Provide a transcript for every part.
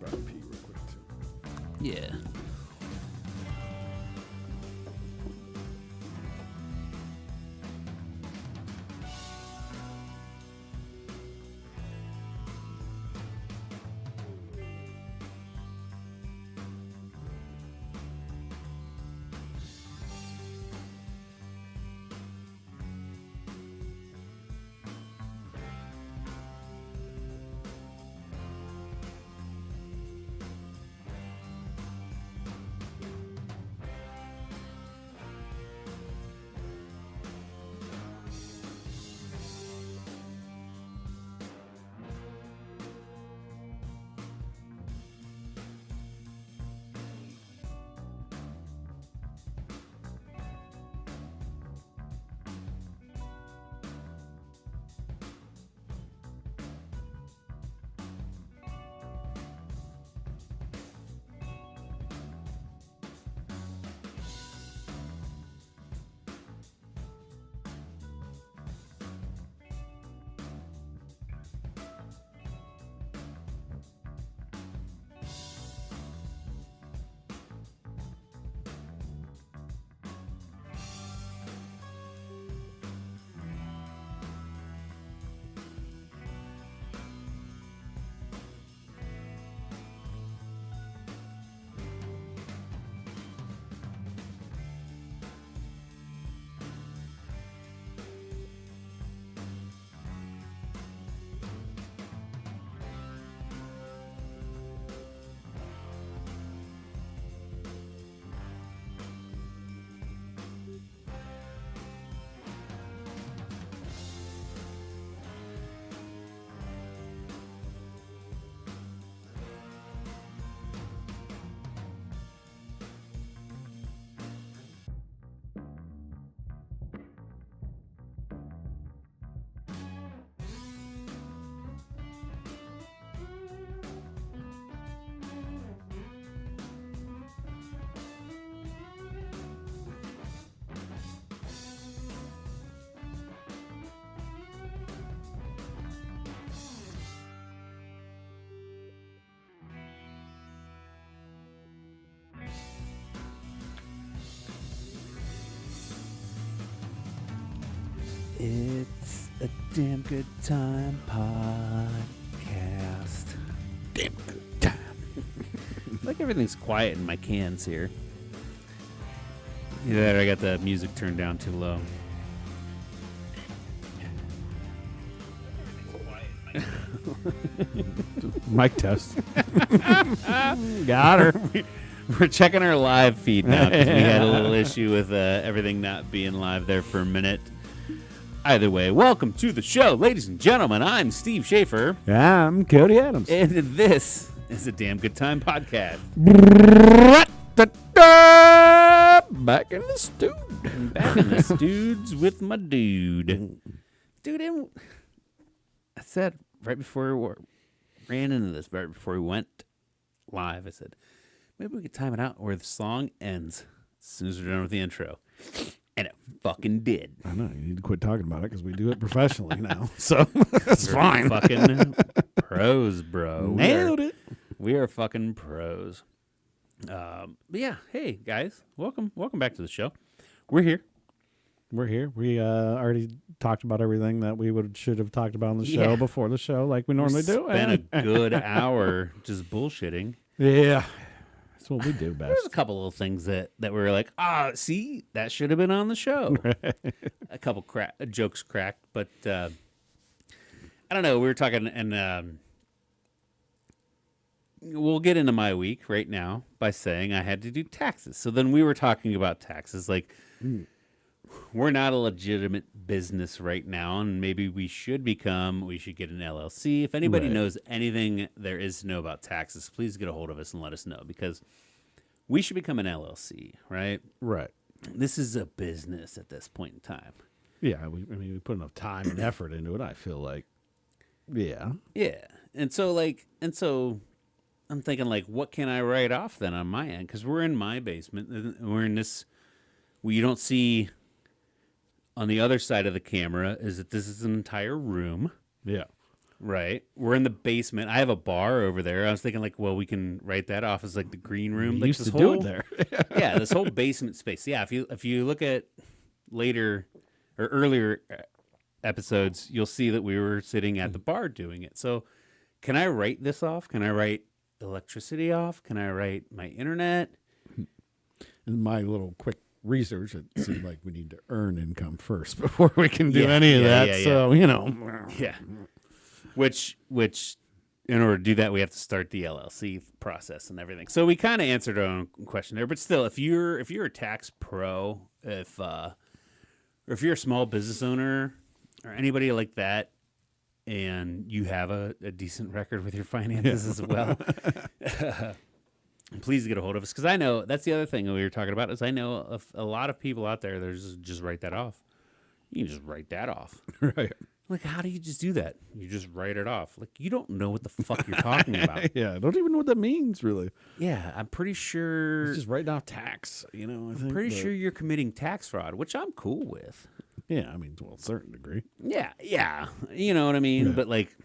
grab a pee real quick too. Yeah. It's a damn good time podcast. Damn good time. Like everything's quiet in my cans here. Either I got the music turned down too low. Mic test. Got her. We're checking our live feed now because we had a little issue with everything not being live there for a minute. Either way, welcome to the show, ladies and gentlemen. I'm Steve Schaefer. Yeah, I'm Cody Adams. And this is a Damn Good Time podcast. Back in the stew. Back in the studs with my dude. Dude, I said right before we ran into this, right before we went live, I said, maybe we could time it out where the song ends as soon as we're done with the intro. And it fucking did. I know, you need to quit talking about it because we do it professionally now. So it's We're fine. Fucking pros, bro. Nailed it. We are fucking pros. But yeah, hey guys, welcome back to the show. We're here. We're here. We already talked about everything that we should have talked about on the show Yeah. before the show, like we normally do. Spent a good hour just bullshitting. Yeah, that's what we do There's best. a couple little things that we were like, see, that should have been on the show. A couple jokes cracked, but I don't know. We were talking, and we'll get into my week right now by saying I had to do taxes. So then we were talking about taxes, like we're not a legitimate business right now, and maybe we should get an LLC. If anybody Right. knows anything there is to know about taxes, please get a hold of us and let us know, because we should become an LLC, right? Right. This is a business at this point in time. Yeah, we put enough time and effort into it, I feel like. Yeah. Yeah. And so I'm thinking, like, what can I write off then on my end? Because we're in my basement. And we're in this, you don't see on the other side of the camera is that this is an entire room. Yeah. Right. We're in the basement. I have a bar over there. I was thinking like, well, we can write that off as like the green room. You Like used this to do whole- it there. yeah, this whole basement space. Yeah, if you look at later or earlier episodes, you'll see that we were sitting at the bar doing it. So, can I write this off? Can I write electricity off? Can I write my internet? In my little quick research, it seemed like we need to earn income first before we can do Yeah, any of yeah, that. yeah, So, Yeah. Which in order to do that, we have to start the LLC process and everything. So we kind of answered our own question there, but still, if you're a tax pro, or if you're a small business owner or anybody like that, and you have a decent record with your finances as well, please get a hold of us, because I know that's the other thing that we were talking about is I know of a lot of people out there. There's just write that off. You can just write that off. right. Like, how do you just do that? You just write it off. Like, you don't know what the fuck you're talking about. Yeah, I don't even know what that means, really. Yeah, I'm pretty sure. It's just writing off tax, I think. I'm pretty sure you're committing tax fraud, which I'm cool with. Yeah, I mean, to a certain degree. Yeah, you know what I mean. Yeah. But like,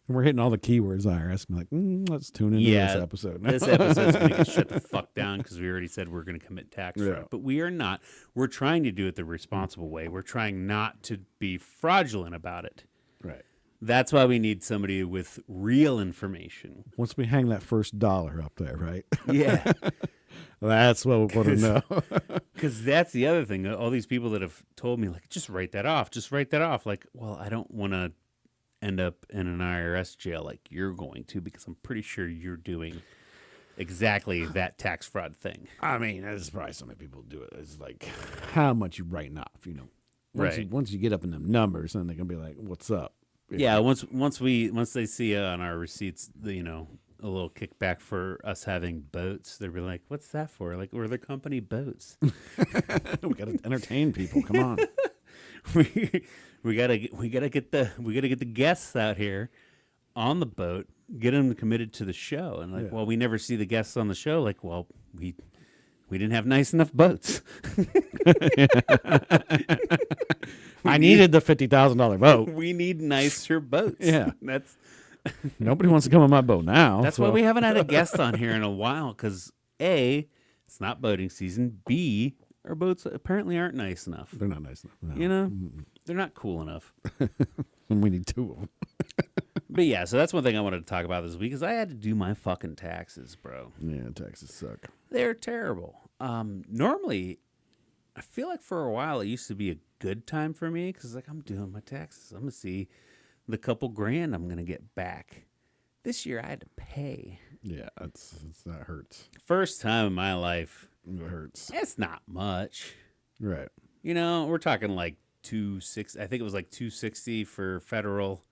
We're hitting all the keywords IRS. I'm like, let's tune into Yeah, this episode. this episode's gonna get shut the fuck down because we already said we're gonna commit tax fraud, Yeah. but we are not. We're trying to do it the responsible way. We're trying not to be fraudulent about it. Right. That's why we need somebody with real information. Once we hang that first dollar up there, right? Yeah. That's what we want to know. Because that's the other thing. All these people that have told me, like, just write that off. Just write that off. Like, well, I don't want to end up in an IRS jail like you're going to, because I'm pretty sure you're doing exactly that tax fraud thing. I mean, that's probably so many people do it. It's like how much you writing off, Right. Once you get up in them numbers, then they're gonna be like, "What's up?" Yeah. Once they see on our receipts, a little kickback for us having boats, they'll be like, "What's that for?" Like, we're the company boats. we gotta entertain people. Come on. we gotta get the guests out here on the boat, get them committed to the show, and like, Yeah. well, we never see the guests on the show. Like, well, we didn't have nice enough boats. I needed the $50,000 boat. We need nicer boats. Yeah. that's Nobody wants to come on my boat now. why so- we haven't had a guest on here in a while. Because A, it's not boating season. B, our boats apparently aren't nice enough. They're not nice enough. No. You know, they're not cool enough. And we need two of them. But yeah, so that's one thing I wanted to talk about this week is I had to do my fucking taxes, bro. Yeah, taxes suck. They're terrible. Normally, I feel like for a while it used to be a good time for me because like I'm doing my taxes. I'm gonna see the couple grand I'm gonna get back. This year I had to pay. Yeah, that hurts. First time in my life. It hurts. It's not much. Right. You know, we're talking like 260. I think it was like 260 for federal.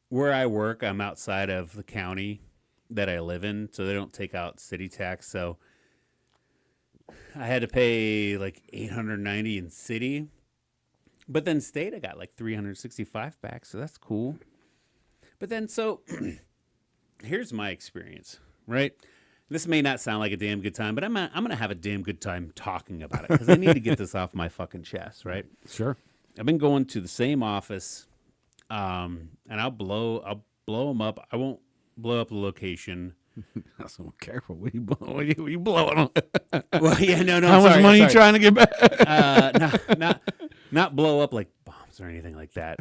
Where I work, I'm outside of the county that I live in, so they don't take out city tax. So I had to pay like $890 in city, but then state I got like $365 back, so that's cool. But then so here's my experience, right? This may not sound like a damn good time, but I'm gonna have a damn good time talking about it because I need to get this off my fucking chest, right? Sure. I've been going to the same office, and I'll blow them up. I won't blow up the location. So careful. What you blowing on? Well, yeah, no. How much money you trying to get back? Not blow up like bombs or anything like that.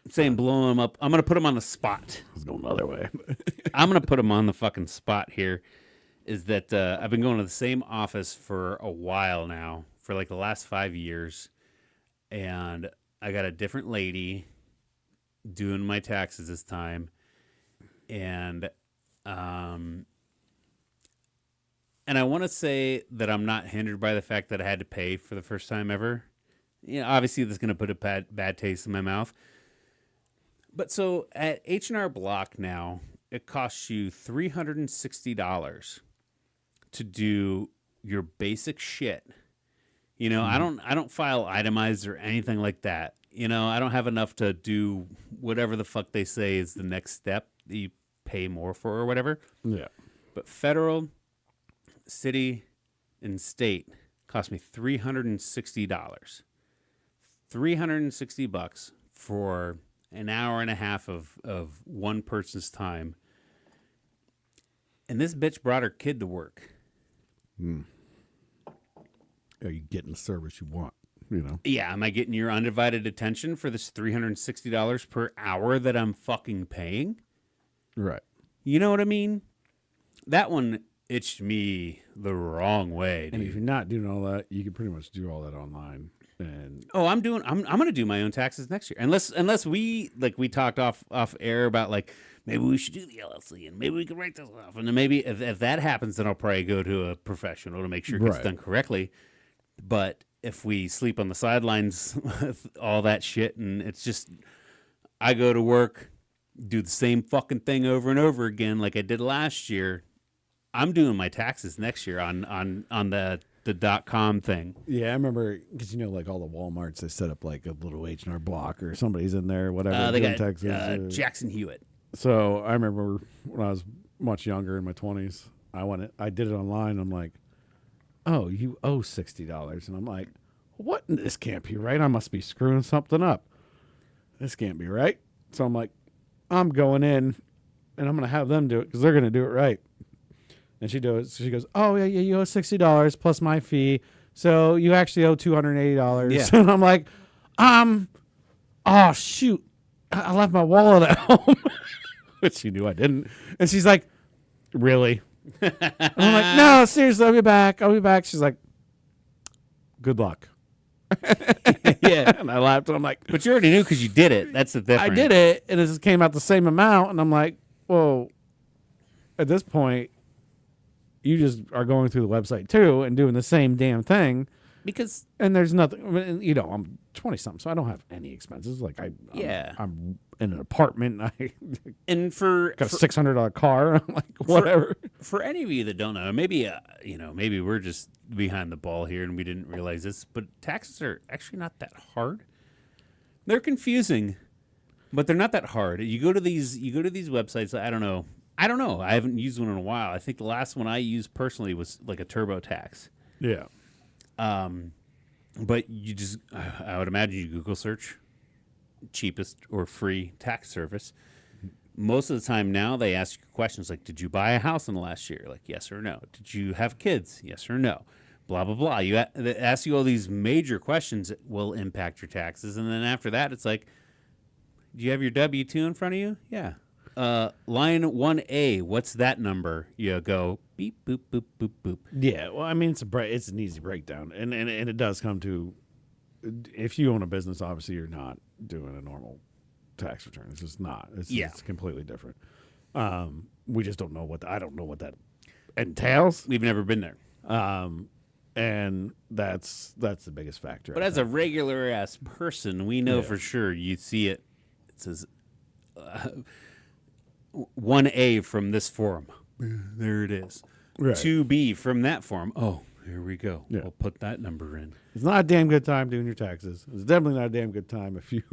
I'm saying blow them up. I'm gonna put them on the spot. I was going the other way. I'm gonna put them on the fucking spot here. Is that I've been going to the same office for a while now, for like the last 5 years, and I got a different lady doing my taxes this time, and I want to say that I'm not hindered by the fact that I had to pay for the first time ever. You know, obviously this is going to put a bad taste in my mouth. But so at H&R Block now, it costs you $360 to do your basic shit. You know, I don't file itemized or anything like that. You know, I don't have enough to do whatever the fuck they say is the next step that you pay more for or whatever. Yeah. But federal, city, and state cost me $360. $360 for an hour and a half of one person's time. And this bitch brought her kid to work. Are you getting the service you want? You know? Yeah, am I getting your undivided attention for this $360 per hour that I'm fucking paying? Right. You know what I mean? That one itched me the wrong way, And if dude. you're not doing all that, you can pretty much do all that online. And Oh, I'm gonna do my own taxes next year. Unless we talked off air about like maybe we should do the LLC and maybe we could write this off. And then maybe if that happens, then I'll probably go to a professional to make sure it gets Right. done correctly. But if we sleep on the sidelines with all that shit and it's just I go to work, do the same fucking thing over and over again like I did last year, I'm doing my taxes next year on the .com thing. yeah, I remember because like all the WalMarts, they set up like a little H&R Block or somebody's in there, whatever. They doing got taxes. Jackson Hewitt. So I remember when I was much younger in my 20s, I did it online. I'm like, oh, you owe $60, and I'm like, what? This can't be right. I must be screwing something up. This can't be right. So I'm like, I'm going in, and I'm gonna have them do it because they're gonna do it right. And she does. She goes, "Oh yeah, you owe $60 plus my fee, so you actually owe $280." Yeah. And I'm like, oh shoot, I left my wallet at home, which she knew I didn't. And she's like, "Really?" And I'm like, "No, seriously, I'll be back. I'll be back." She's like, "Good luck." Yeah. And I laughed, and I'm like, But you already knew because you did it. That's the difference. I did it, and it just came out the same amount. And I'm like, "Whoa!" At this point, you just are going through the website too and doing the same damn thing. Because And there's nothing, I mean, I'm 20 something, so I don't have any expenses. Like I'm in an apartment. I and for got a $600 car. I'm like, whatever. for any of you that don't know, maybe maybe we're just behind the ball here and we didn't realize this, but taxes are actually not that hard. They're confusing, but they're not that hard. You go to these websites. I don't know. I haven't used one in a while. I think the last one I used personally was like a TurboTax. Yeah. But you just, I would imagine you Google search cheapest or free tax service. Most of the time now they ask you questions like, did you buy a house in the last year? Like, yes or no. Did you have kids? Yes or no. Blah, blah, blah. They ask you all these major questions that will impact your taxes. And then after that, it's like, do you have your W-2 in front of you? Yeah. Line 1A, what's that number? You go beep, boop, boop, boop, boop. Yeah. Well, I mean, it's an easy breakdown. And it does come to, if you own a business, obviously you're not doing a normal tax return. It's just not. It's completely different. We just don't know I don't know what that entails. We've never been there. And that's the biggest factor. But as a regular ass person, we know for sure you see it. It says 1A from this form. There it is. Right. 2B from that form. Oh, here we go. Yeah. We'll put that number in. It's not a damn good time doing your taxes. It's definitely not a damn good time if you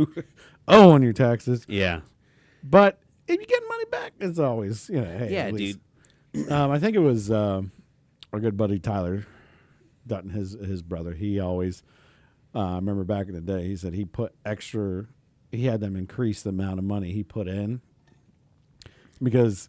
owe on your taxes. Yeah. But if you get money back, it's always, hey. Yeah, at least. dude. I think it was our good buddy Tyler Dutton, his brother. He always, I remember back in the day, he said he had them increase the amount of money he put in because,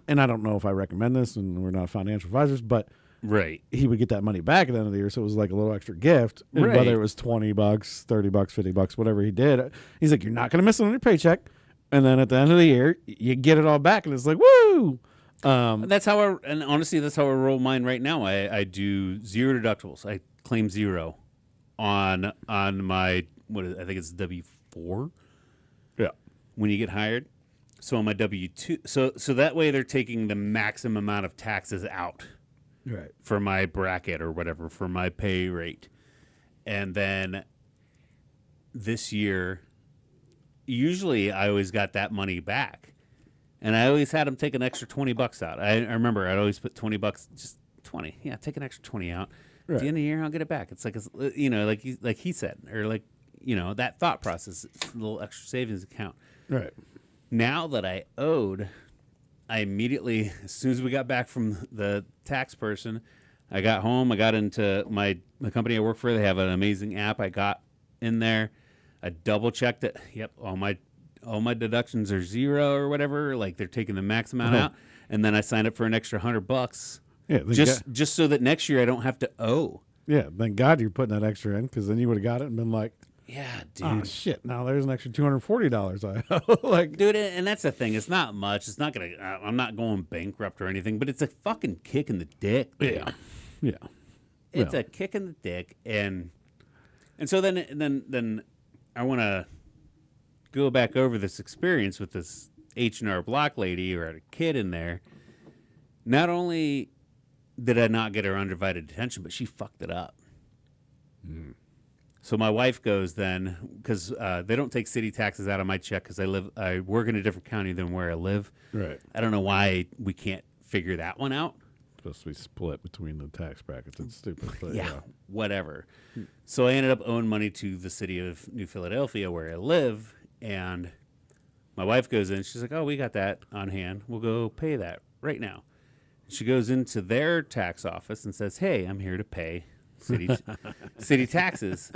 and I don't know if I recommend this, and we're not financial advisors, but Right. he would get that money back at the end of the year, so it was like a little extra gift. And Right. whether it was $20, $30, $50, whatever he did, he's like, you're not going to miss it on your paycheck. And then at the end of the year, you get it all back, and it's like, woo! That's how and honestly, that's how I roll mine right now. I do zero deductibles. I claim zero on my, I think it's W-4 Yeah. when you get hired. So on my W-2, so that way they're taking the maximum amount of taxes out Right. for my bracket or whatever, for my pay rate. And then this year, usually I always got that money back. And I always had them take an extra $20 out. I remember I'd always put $20, just 20. Yeah, take an extra 20 out. Right. At the end of the year, I'll get it back. It's like, like he said, or like, that thought process, it's a little extra savings account. Right. Now that I owed, I immediately, as soon as we got back from the tax person, I got home. I got into the company I work for. They have an amazing app. I got in there. I double checked it. Yep, all my deductions are zero or whatever. Like they're taking the max amount out, and then I signed up for an extra $100. Yeah, Just so that next year I don't have to owe. yeah. Thank God you're putting that extra in, because then you would have got it and been like, Yeah, dude. oh shit! Now there's an extra $240 I owe. Like, Dude, and that's the thing. It's not much. It's not gonna. I'm not going bankrupt or anything, but it's a fucking kick in the dick. Dude. yeah. It's Yeah. a kick in the dick, and so then I want to go back over this experience with this H&R Block lady who had a kid in there. Not only did I not get her undivided attention, but she fucked it up. So my wife goes then, because they don't take city taxes out of my check because I work in a different county than where I live. Right. I don't know why we can't figure that one out. Supposed to be split between the tax brackets. It's stupid. But Yeah, whatever. So I ended up owing money to the city of New Philadelphia where I live, and my wife goes in. She's like, "Oh, we got that on hand. We'll go pay that right now." She goes into their tax office and says, "Hey, I'm here to pay city taxes."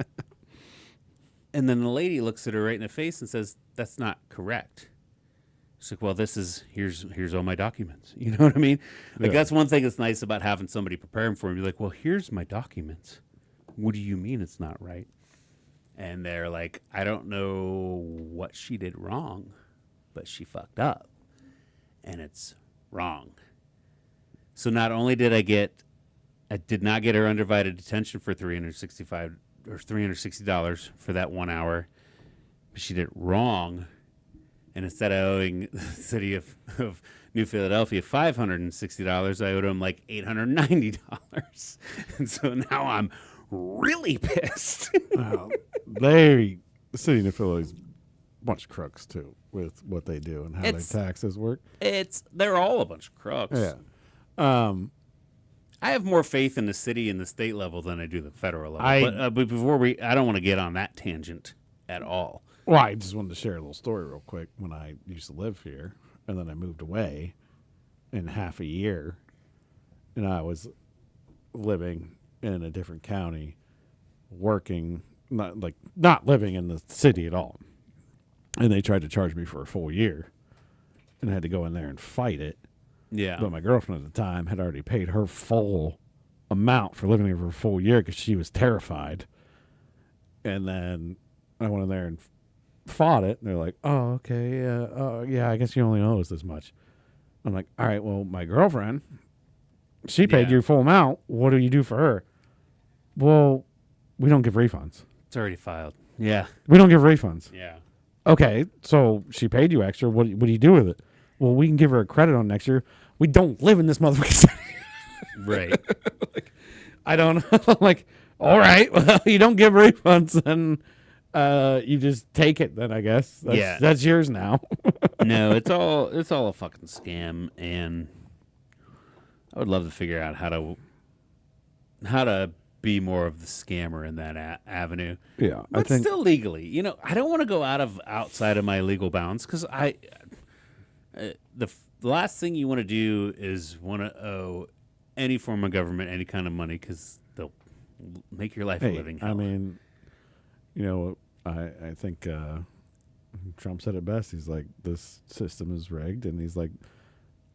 And then the lady looks at her right in the face and says, "That's not correct." She's like, "Well, here's all my documents." You know what I mean? Like, Yeah. that's one thing that's nice about having somebody preparing for you. Be like, "Well, here's my documents. What do you mean it's not right?" And they're like, "I don't know what she did wrong, but she fucked up, and it's wrong." So not only did I did not get her undivided attention for $360 for that 1 hour, but she did it wrong. And instead of owing the city of New Philadelphia $560, I owed them like $890. And so now I'm really pissed. The city of New Philly is a bunch of crooks too with what they do and how It's- their taxes work. They're all a bunch of crooks. Yeah. I have more faith in the city and the state level than I do the federal level. I but before I don't want to get on that tangent at all. Well, I just wanted to share a little story real quick. When I used to live here, and then I moved away in half a year, and I was living in a different county, working, not living in the city at all. And they tried to charge me for a full year, and I had to go in there and fight it. Yeah. But my girlfriend at the time had already paid her full amount for living there for a full year because she was terrified. And then I went in there and fought it, and they're like, "Oh, okay, yeah, I guess you only owe us this much." I'm like, "All right, well, my girlfriend, she paid Yeah. your full amount. What do you do for her?" "Well, we don't give refunds. It's already filed. Yeah. We don't give refunds." Yeah. "Okay, so she paid you extra. What do you do with it?" "Well, we can give her a credit on next year. We don't live in this motherfucking city." Right. I don't know. Like, all right, well, you don't give refunds, then you just take it. Then I guess that's yours now. No, it's all a fucking scam, and I would love to figure out how to be more of the scammer in that avenue. Yeah, But still legally. You know, I don't want to go outside of my legal bounds, because the last thing you want to do is want to owe any form of government any kind of money, because they'll make your life a living hell. I mean, you know, I think Trump said it best. He's like, this system is rigged, and he's like,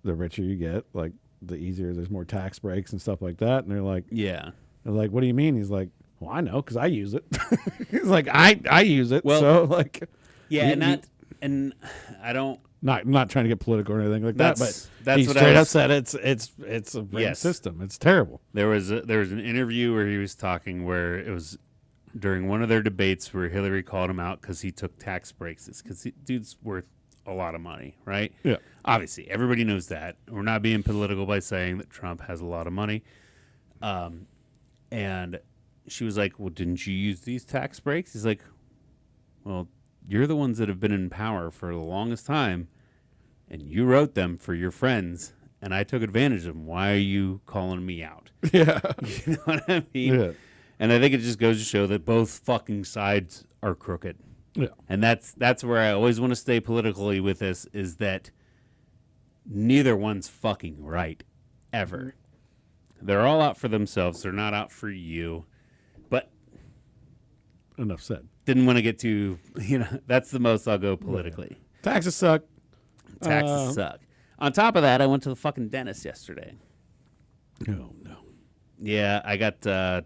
the richer you get, like, the easier. There's more tax breaks and stuff like that. And they're like, Yeah. what do you mean? He's like, well, I know because I use it. He's like, I use it. Well, so like, Yeah, you- and I don't. not trying to get political or anything like that, That's but he what I straight up was- said it's a rigged Yes. system. It's terrible. There was an interview where he was talking, where it was during one of their debates where Hillary called him out because he took tax breaks. It's because dude's worth a lot of money, right? Yeah. Obviously, everybody knows that. We're not being political by saying that Trump has a lot of money. And she was like, "Well, didn't you use these tax breaks?" He's like, "Well, you're the ones that have been in power for the longest time, and you wrote them for your friends, and I took advantage of them. Why are you calling me out?" Yeah. You know what I mean? Yeah. And I think it just goes to show that both fucking sides are crooked. Yeah. And that's where I always want to stay politically with this, is that neither one's fucking right, ever. They're all out for themselves. They're not out for you. But Enough said. didn't want to get too, that's the most I'll go politically. Taxes suck. Taxes suck. On top of that, I went to the fucking dentist yesterday. Oh, no. Yeah, I got a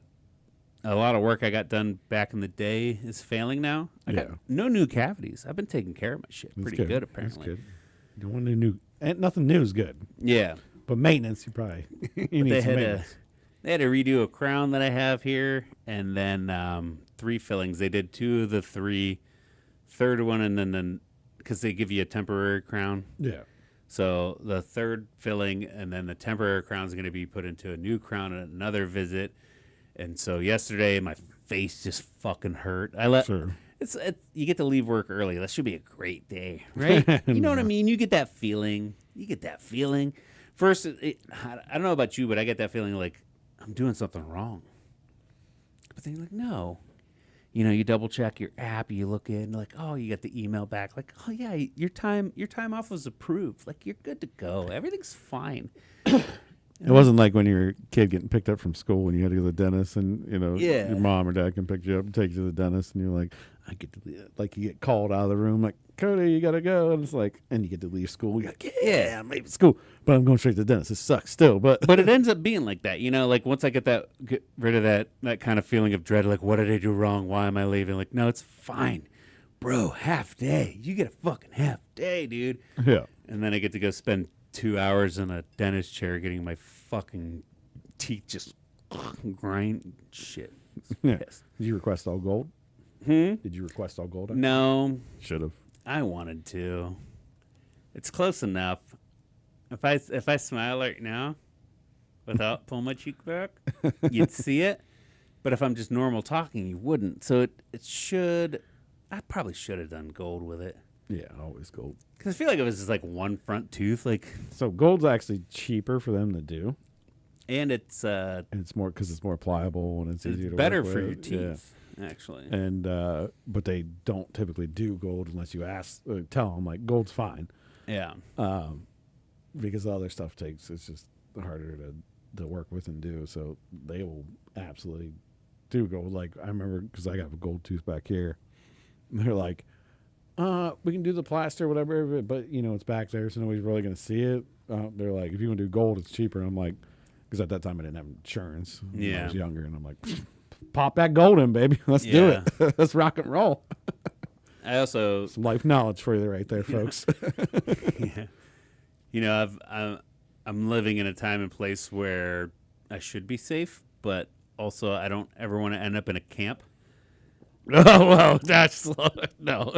lot of work I got done back in the day is failing now. I got no new cavities. I've been taking care of my shit pretty good, apparently. That's good. You don't want any new. Nothing new is good. Yeah. But maintenance, you probably you need some maintenance. They had to redo a crown that I have here, and then 3 fillings. They did 2 of the 3, third one, and then because they give you a temporary crown. Yeah. So the third filling, and then the temporary crown is going to be put into a new crown at another visit. And so yesterday, my face just fucking hurt. Sure. It's you get to leave work early. That should be a great day, right? You know what I mean? You get that feeling. First, I don't know about you, but I get that feeling like I'm doing something wrong. But then you're like, no. You double check your app, you look in, like, oh, you got the email back, like, oh yeah, your time off was approved. Like, you're good to go. Everything's fine. It wasn't like when you were a kid getting picked up from school when you had to go to the dentist and, Yeah. your mom or dad can pick you up and take you to the dentist and you're like, I get to like you get called out of the room like, Cody, you got to go. And it's like, and you get to leave school. You're like, yeah, I'm leaving school. But I'm going straight to the dentist. It sucks still. But it ends up being like that. Like once I get rid of that kind of feeling of dread, like, what did I do wrong? Why am I leaving? Like, no, it's fine. Bro, half day. You get a fucking half day, dude. Yeah. And then I get to go spend 2 hours in a dentist chair getting my fucking teeth just grind shit. Yeah. Did you request all gold? Did you request all gold? No. Should have. I wanted to. It's close enough. If I smile right now without pulling my cheek back, you'd see it. But if I'm just normal talking, you wouldn't. So it should. I probably should have done gold with it. Yeah, always gold. Because I feel like it was just like one front tooth, like. So gold's actually cheaper for them to do, and it's more because it's more pliable and it's easier to better work for with. your teeth, actually. And but they don't typically do gold unless you ask, tell them like gold's fine. Yeah. Because the other stuff it's just harder to work with and do. So they will absolutely do gold. Like I remember because I got a gold tooth back here, and they're like. We can do the plaster, whatever, but it's back there, so nobody's really going to see it. They're like, if you want to do gold, it's cheaper. And I'm like, because at that time I didn't have insurance. When I was younger, and I'm like, pop that gold in, baby. Let's do it. Let's rock and roll. I also some life knowledge for you right there, folks. Yeah. I'm living in a time and place where I should be safe, but also I don't ever want to end up in a camp. Oh, well, that's no.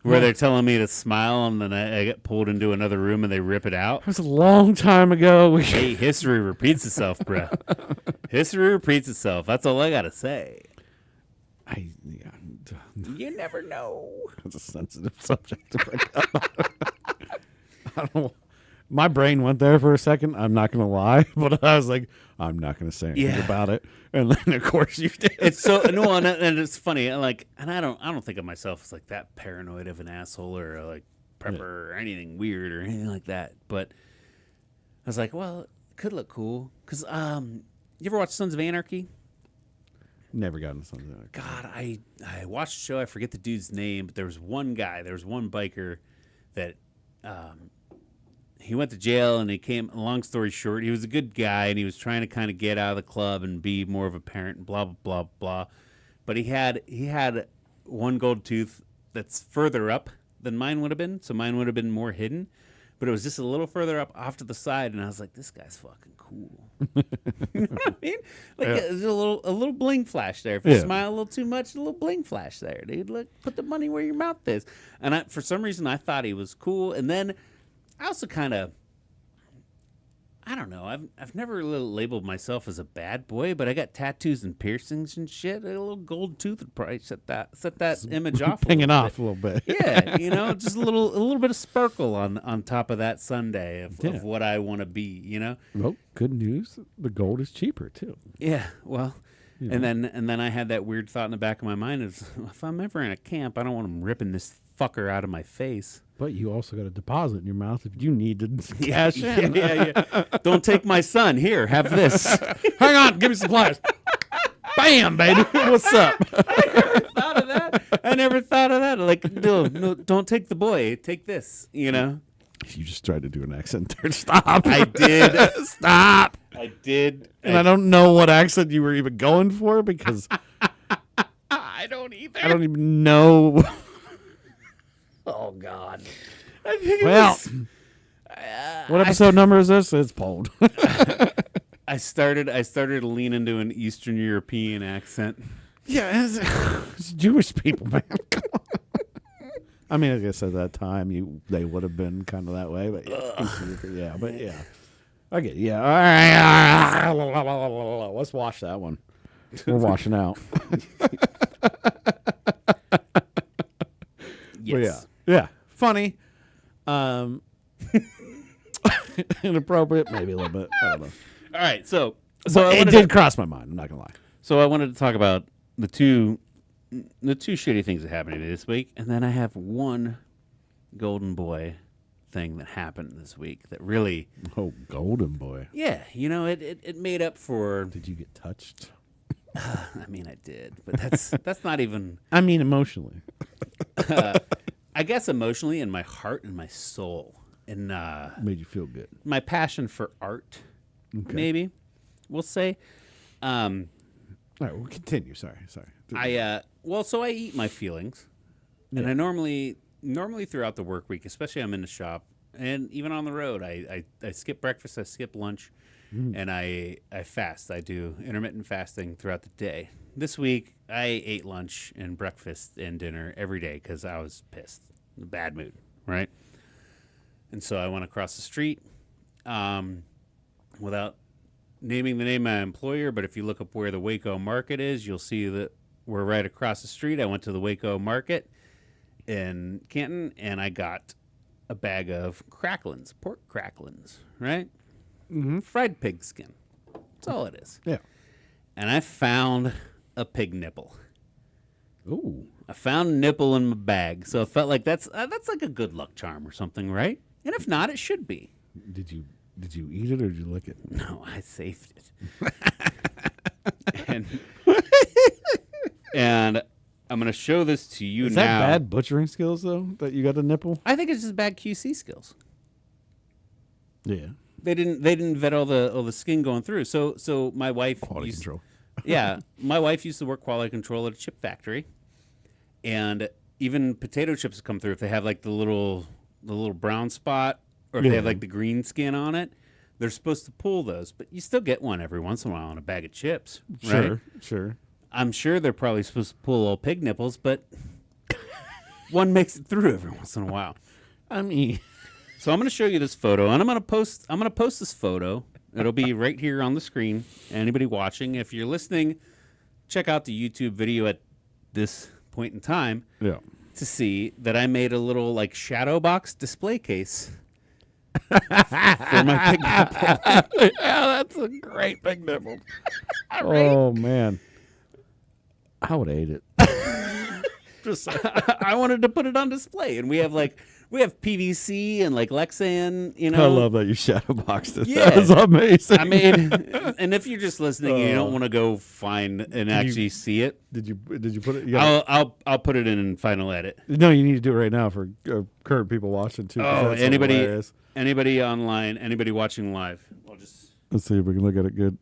Where they're telling me to smile, and then I get pulled into another room and they rip it out. It was a long time ago. Hey, history repeats itself, bro. History repeats itself. That's all I got to say. You never know. It's a sensitive subject to bring up. I don't know. My brain went there for a second. I'm not going to lie, but I was like, I'm not going to say anything about it. And then, of course, you did. It's so no, and it's funny. And I don't think of myself as like that paranoid of an asshole or like prepper or anything weird or anything like that. But I was like, well, it could look cool because you ever watch Sons of Anarchy? Never got into something like that. God, I watched the show. I forget the dude's name, but there was one biker that. He went to jail and he came, long story short, he was a good guy and he was trying to kind of get out of the club and be more of a parent and blah, blah, blah, blah. But he had one gold tooth that's further up than mine would have been. So mine would have been more hidden, but it was just a little further up off to the side. And I was like, this guy's fucking cool. You know what I mean? Like there's a little bling flash there. If you smile a little too much, a little bling flash there, dude. Look, put the money where your mouth is. And for some reason, I thought he was cool. And then I also kind of, I don't know. I've never really labeled myself as a bad boy, but I got tattoos and piercings and shit. A little gold tooth would probably set that image off. Pinging off a little bit. Yeah, just a little bit of sparkle on top of that Sunday of what I want to be. Well, good news. The gold is cheaper too. Yeah. Well. And then I had that weird thought in the back of my mind is if I'm ever in a camp, I don't want them ripping this fucker out of my face. But you also got a deposit in your mouth if you need to cash in. Yeah. Don't take my son. Here, have this. Hang on, give me some pliers. Bam, baby. What's up? I never thought of that. Like, no, don't take the boy. Take this, you know? You just tried to do an accent there. Stop. I did. Stop. I did. And I don't know what accent you were even going for because I don't either. I don't even know. Oh, God. I think it Well, was, what episode number is this? It's pulled. I started to lean into an Eastern European accent. Yeah, it's Jewish people, man. Come on. I mean, I guess at that time they would have been kind of that way, but yeah, but yeah, I get yeah. All right, let's wash that one. We're washing out. Yes. But yeah, funny, inappropriate, maybe a little bit. I don't know. All right, so It did cross my mind. I'm not gonna lie. So I wanted to talk about the two shitty things that happened to me this week, and then I have one golden boy thing that happened this week that really, Oh, golden boy. yeah, you know, it made up for. Did you get touched? I mean, I did, but that's not even. I mean, emotionally. I guess emotionally, in my heart and my soul, and Made you feel good. my passion for art, maybe we'll say. All right, we'll continue. Sorry. So I eat my feelings, and I normally throughout the work week, especially I'm in the shop and even on the road, I skip breakfast, I skip lunch, and I fast. I do intermittent fasting throughout the day. This week I ate lunch and breakfast and dinner every day because I was pissed, in a bad mood, right? And so I went across the street, without naming the name of my employer, but if you look up where the Waco Market is, you'll see that we're right across the street. I went to the Waco Market in Canton, and I got a bag of cracklins, pork cracklins, right? Mm-hmm. Fried pig skin. That's all it is. Yeah. And I found a pig nipple. Ooh. I found a nipple in my bag, so it felt like that's like a good luck charm or something, right? And if not, it should be. Did you eat it or did you lick it? No, I saved it. and I'm going to show this to you Is now. that bad butchering skills though? That you got the nipple? I think it's just bad QC skills. Yeah. They didn't vet all the skin going through. So my wife Quality control. Yeah, my wife used to work quality control at a chip factory, and even potato chips come through if they have like the little brown spot or if they have like the green skin on it. They're supposed to pull those, but you still get one every once in a while on a bag of chips. Right? Sure. I'm sure they're probably supposed to pull old pig nipples, but one makes it through every once in a while. I mean, So I'm going to show you this photo, and I'm going to post this photo. It'll be right here on the screen. Anybody watching, if you're listening, check out the YouTube video at this point in time yeah. to see that I made a little like shadow box display case for my pig nipple. Yeah, that's a great big nipple. Oh man, I would ate it. Just, I wanted to put it on display, and we have PVC and like Lexan, you know. I love that you shadow boxed it. Yeah. That's amazing. I mean, and if you're just listening and you don't want to go find and actually see it, did you put it? You gotta, I'll put it in final edit. no, you need to do it right now for current people watching too. 'Cause Oh, that's anybody hilarious. online, anybody watching live, I'll just. Let's see if we can look at it good.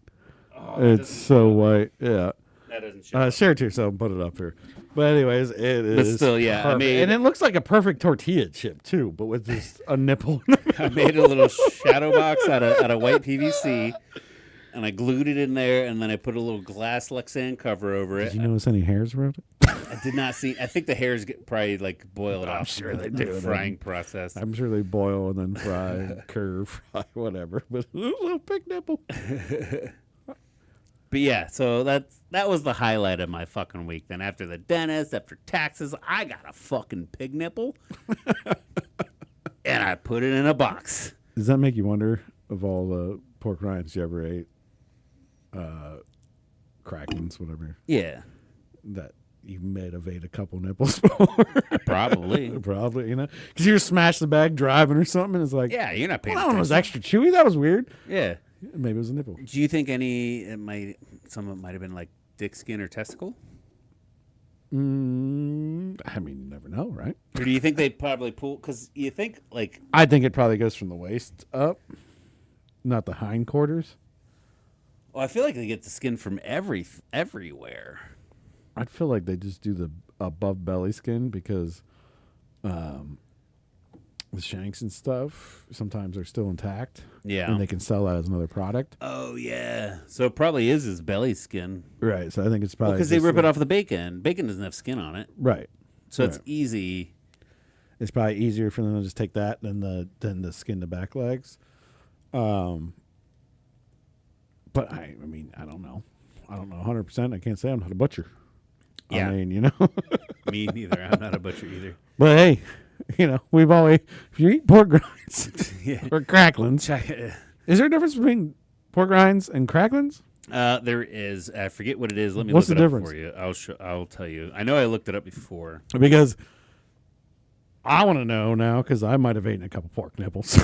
Oh, that It's so white. Yeah. doesn't show. Share too, so put it up here. But anyways, it is. still, yeah, I perfect. made- and it looks like a perfect tortilla chip too, but with just a nipple. I made a little shadow box out of white PVC, and I glued it in there, and then I put a little glass Lexan cover over it. Did you notice any hairs around it? I did not see. I think the hairs get probably like boiled off. sure in they the do. frying process. I'm sure they boil and then fry, curve, fry, whatever. But a little big nipple. But yeah, so that was the highlight of my fucking week. Then after the dentist, after taxes, I got a fucking pig nipple, and I put it in a box. Does that make you wonder of all the pork rinds you ever ate, cracklins, whatever, Yeah, that you may have ate a couple nipples for? probably. Probably, you know, because you smash the bag driving or something, and it's like, Yeah, you're not paying well, that one was attention. extra chewy. That was weird. Yeah. Maybe it was a nipple. Do you think some of it might have been like dick skin or testicle? I mean, you never know, right? Or do you think they probably pull? Because you think like I think it probably goes from the waist up, not the hindquarters. I feel like they get the skin from everywhere. I'd feel like they just do the above belly skin because the shanks and stuff sometimes are still intact. Yeah. And they can sell that as another product. Oh yeah. So it probably is his belly skin. Right. So I think it's probably Because they just rip like- it off the bacon. Bacon doesn't have skin on it, Right. so it's Right. easy. It's probably easier for them to just take that than the skin to back legs. But I mean, I don't know. I don't know 100%. I can't say I'm not a butcher. Yeah. I mean, you know. Me neither. I'm not a butcher either. But hey, you know, we've always, if you eat pork rinds Yeah. or cracklings, Check. is there a difference between pork rinds and cracklings? There is. I forget what it is. Let me What's look the it difference? up for you. I'll tell you. I know I looked it up before. Because I want to know now because I might have eaten a couple pork nipples.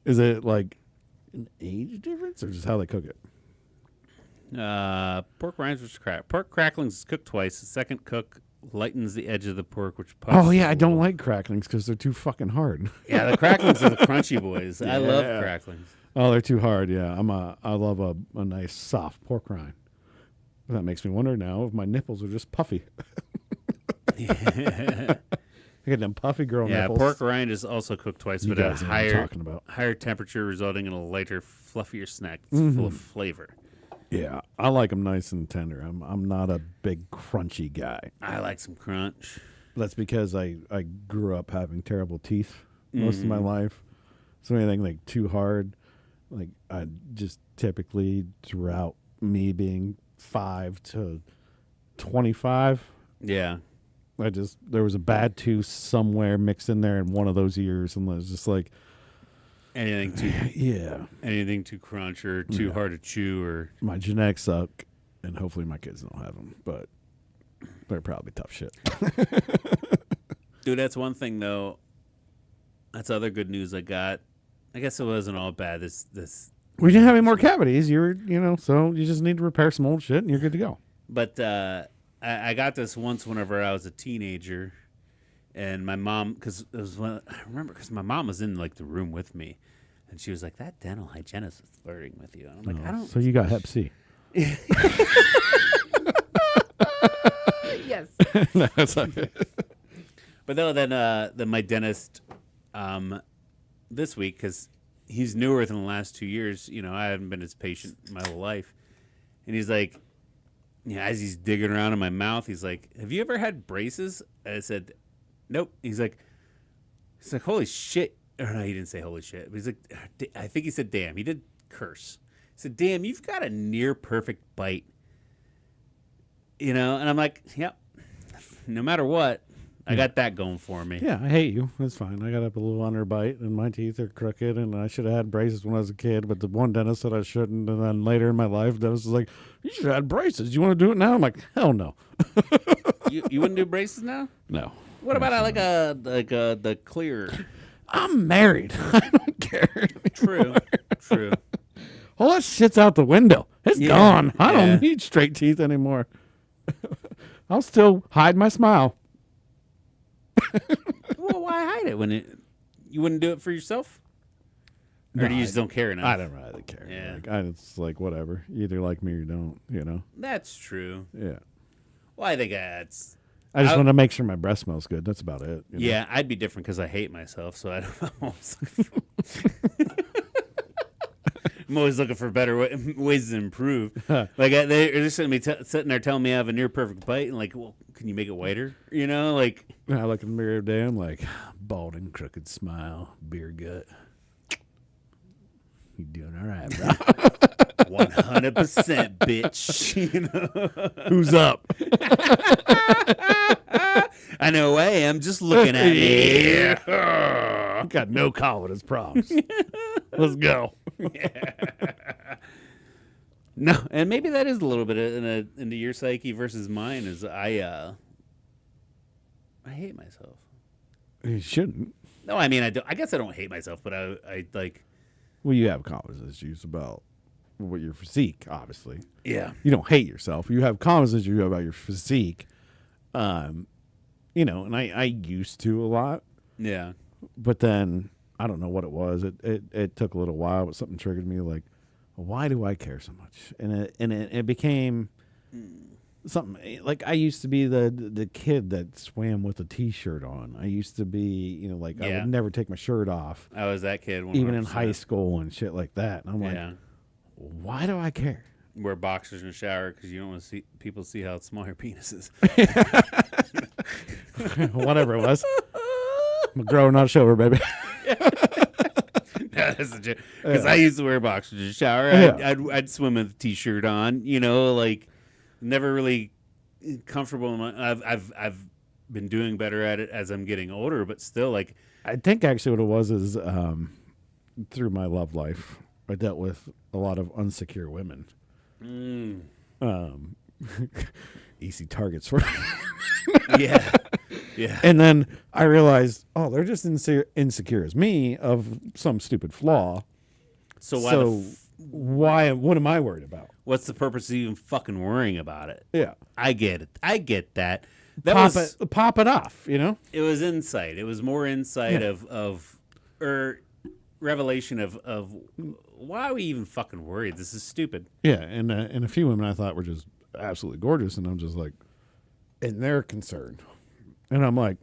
Is it like an age difference or just how they cook it? Pork rinds versus pork cracklings is cooked twice. The second cook lightens the edge of the pork, which puffs Oh, yeah. a I don't little. like cracklings because they're too fucking hard. Yeah, the cracklings are the crunchy boys. I love Yeah. cracklings. Oh, they're too hard. Yeah. I love a nice soft pork rind. That makes me wonder now if my nipples are just puffy. I get them puffy girl Yeah, nipples. pork rind is also cooked twice, You but at a guys know what I'm higher talking about. higher temperature, resulting in a lighter, fluffier snack that's full of flavor. Yeah, I like them nice and tender. I'm not a big crunchy guy. I like some crunch. That's because I grew up having terrible teeth most of my life. So anything like too hard, like I just typically throughout me being 5 to 25, Yeah. there was a bad tooth somewhere mixed in there in one of those years, and I was just like, Anything too crunch or too hard to chew or my genetics suck, and hopefully my kids don't have them, but they're probably tough shit. dude, that's one thing though. That's other good news I got. I guess it wasn't all bad. This We didn't have any more cavities. So you just need to repair some old shit, and you're good to go. But I got this once whenever I was a teenager, and my mom, because it was I remember because my mom was in like the room with me, and she was like, "That dental hygienist is flirting with you." And I'm like, "I don't." So you got Hep C. Yes. That's okay. But no, then my dentist, this week, because he's newer than the last 2 years. You know, I haven't been his patient my whole life, and he's like, as he's digging around in my mouth, he's like, "Have you ever had braces?" I said, "Nope." He's like, "Holy shit!" Or no, he didn't say "holy shit," but he's like, I think he said "damn." He did curse. He said, "Damn, you've got a near perfect bite." You know, and I'm like, "Yep." No matter what, I got that going for me. Yeah, I hate you. That's fine. I got up a little underbite, and my teeth are crooked, and I should have had braces when I was a kid, but the one dentist said I shouldn't, and then later in my life, the dentist was like, "You should have had braces. You want to do it now?" I'm like, "Hell no." You wouldn't do braces now? No. What about the clear? I'm married. I don't care. True. All that shit's out the window. It's gone. I Yeah. don't need straight teeth anymore. I'll still hide my smile. Well, why hide it when you wouldn't do it for yourself? Or do you just don't care enough? I don't really care. Yeah. It's like whatever. You either like me or you don't, you know? That's true. Yeah. Well, I think that's. I just want to make sure my breath smells good. That's about it. you know? Yeah, I'd be different because I hate myself, so I don't know. I'm always looking for better ways to improve. Like they're just gonna be sitting there telling me I have a near perfect bite, and like, well, can you make it whiter? You know, like. I look in the mirror every day. I'm like, bald and crooked smile, beer gut. You doing all right, bro? 100%, bitch. You know? Who's up? I know I am. Just looking at me. Got no confidence problems. Let's go. No, and maybe that is a little bit into your psyche versus mine. Is I hate myself. You shouldn't. No, I mean I guess I don't hate myself, but I like. Well, you have confidence issues about with your physique, obviously. Yeah. You don't hate yourself. You have confidence you have about your physique. You know, and I used to a lot, Yeah. but then I don't know what it was. It took a little while, but something triggered me like, why do I care so much? And it became something like I used to be the kid that swam with a t-shirt on. I used to be, you know, like I Yeah. would never take my shirt off, I was that kid. 100%. even in high school and shit like that. And I'm like, Yeah. why do I care? Wear boxers in the shower because you don't want to see people see how small your penis is. Whatever it was. I'm a grower, not a shower, baby. That's a joke. Because I used to wear boxers in the shower. Yeah. I'd swim with a t-shirt on. You know, like never really comfortable. I've been doing better at it as I'm getting older, but still, like I think actually what it was is through my love life, I dealt with a lot of unsecure women. Easy targets for me. yeah, yeah, And then I realized, oh, they're just insecure as me of some stupid flaw. So why? So why? What am I worried about? What's the purpose of even fucking worrying about it? Yeah, I get it. I get that. That pop it off. You know. It was insight. It was more insight or revelation of why are we even fucking worried? This is stupid. Yeah, and a few women I thought were just absolutely gorgeous, and I'm just like, and they're concerned, and I'm like,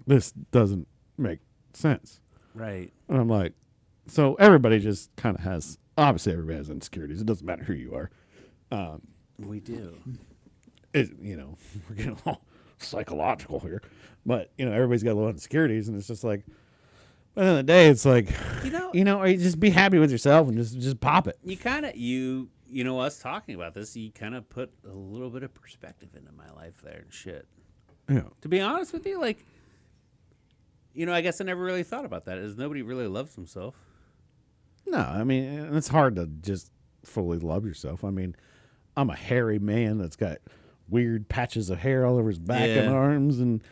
this doesn't make sense. Right. And I'm like, so everybody just kind of has, obviously everybody has insecurities. It doesn't matter who you are. We do. You know, we're getting all psychological here, but you know, everybody's got a lot of insecurities, and it's just like, at the end of the day, it's like, you know, you just be happy with yourself and just pop it. You kind of you know us talking about this. You kind of put a little bit of perspective into my life there and shit. Yeah. To be honest with you, like, you know, I guess I never really thought about that. Is nobody really loves himself? No, I mean, it's hard to just fully love yourself. I mean, I'm a hairy man that's got weird patches of hair all over his back and arms, and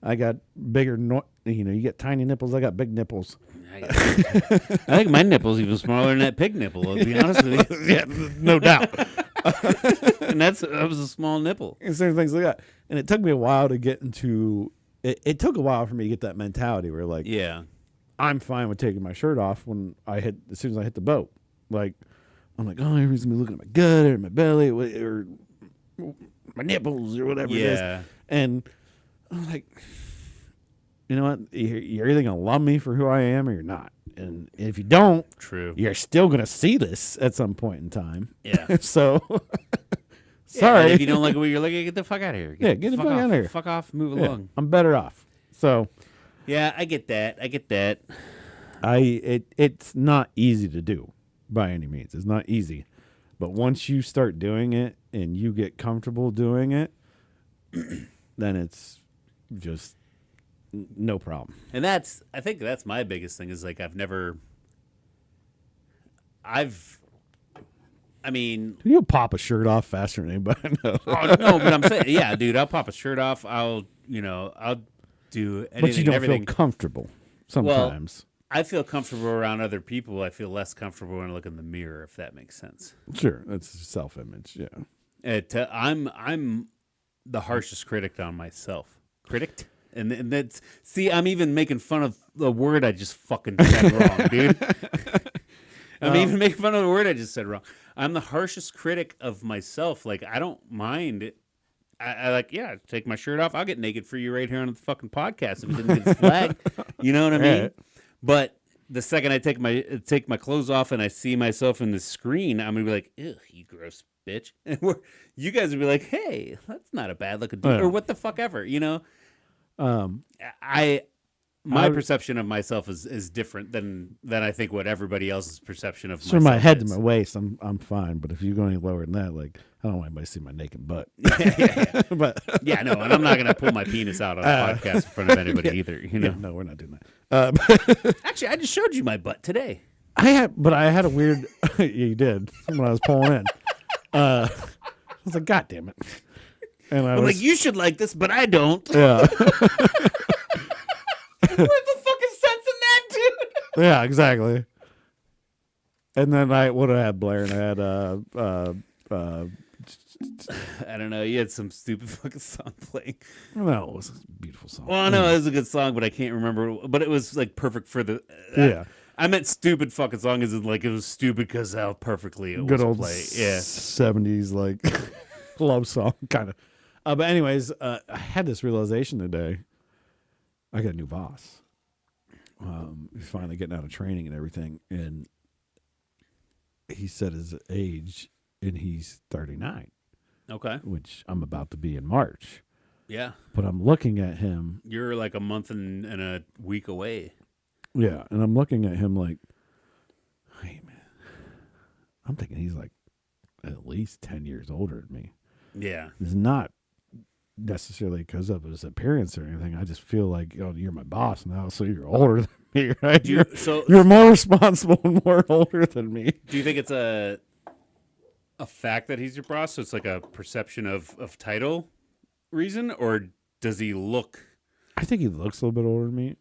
I got bigger, you know, you get tiny nipples. I got big nipples. I think my nipple's even smaller than that pig nipple, to be honest with you. Yeah, no doubt. And that was a small nipple. And certain things like that. And it took me a while to get into it took a while for me to get that mentality where, like, Yeah. I'm fine with taking my shirt off as soon as I hit the boat. Like, I'm like, oh, everybody's gonna be looking at my gut or my belly or my nipples or whatever it is. And I'm like, you know what? You're either going to love me for who I am or you're not. And if you don't, True. you're still going to see this at some point in time. Yeah. So, Sorry. sorry. If you don't like what you're looking at, get the fuck out of here. Get the fuck out of here. Fuck off. Move Yeah, along. I'm better off. So, Yeah, I get that. it's not easy to do by any means. It's not easy. But once you start doing it and you get comfortable doing it, then it's just no problem. And I think that's my biggest thing is like I mean, You'll pop a shirt off faster than anybody knows. oh, no, but I'm saying, yeah, dude, I'll pop a shirt off. I'll do anything, But you don't everything. feel comfortable sometimes. I feel comfortable around other people. I feel less comfortable when I look in the mirror, if that makes sense. Sure, that's self-image. Yeah, I'm the harshest critic on myself. Critic? And that's, see, I'm even making fun of the word I just fucking said wrong, dude. I'm even making fun of the word I just said wrong. I'm the harshest critic of myself. Like, I don't mind it. I like, yeah, take my shirt off. I'll get naked for you right here on the fucking podcast if it didn't get flagged. You know what I mean? Right. But the second I take my clothes off and I see myself in the screen, I'm gonna be like, "Ugh, you gross bitch," and you guys would be like, "Hey, that's not a bad looking dude," or what the fuck ever, you know. My perception of myself is different than I think what everybody else's perception of myself from my head is. to my waist, I'm fine. But if you go any lower than that, like, I don't want anybody to see my naked butt. yeah. But Yeah, no, and I'm not gonna pull my penis out on a podcast in front of anybody either. You know. yeah, no, we're not doing that. Actually, I just showed you my butt today. I had a weird. Yeah, you did when I was pulling in. I was like, God damn it! And I'm like, you should like this, but I don't. yeah, Where's the fucking sense in that, dude? yeah, exactly. And then what did I have, Blair? And I had I don't know. You had some stupid fucking song playing. no, it was a beautiful song. Well, I know it was a good song, but I can't remember. But it was like perfect for the. Yeah. I meant stupid fucking song, as in like it was stupid because how perfectly it Good was old played. Yeah. 70s like love song kind of. But anyways, I had this realization today. I got a new boss. He's finally getting out of training and everything, and he said his age, and he's 39, Okay. which I'm about to be in March. Yeah. But I'm looking at him, You're like a month and a week away. yeah, and I'm looking at him like, hey man, I'm thinking he's like at least 10 years older than me. Yeah. It's not necessarily because of his appearance or anything. I just feel like, oh, you're my boss now, so you're older than me, right? You're more responsible and more older than me. Do you think it's a fact that he's your boss? So it's like a perception of title reason, or does he look? I think he looks a little bit older than me.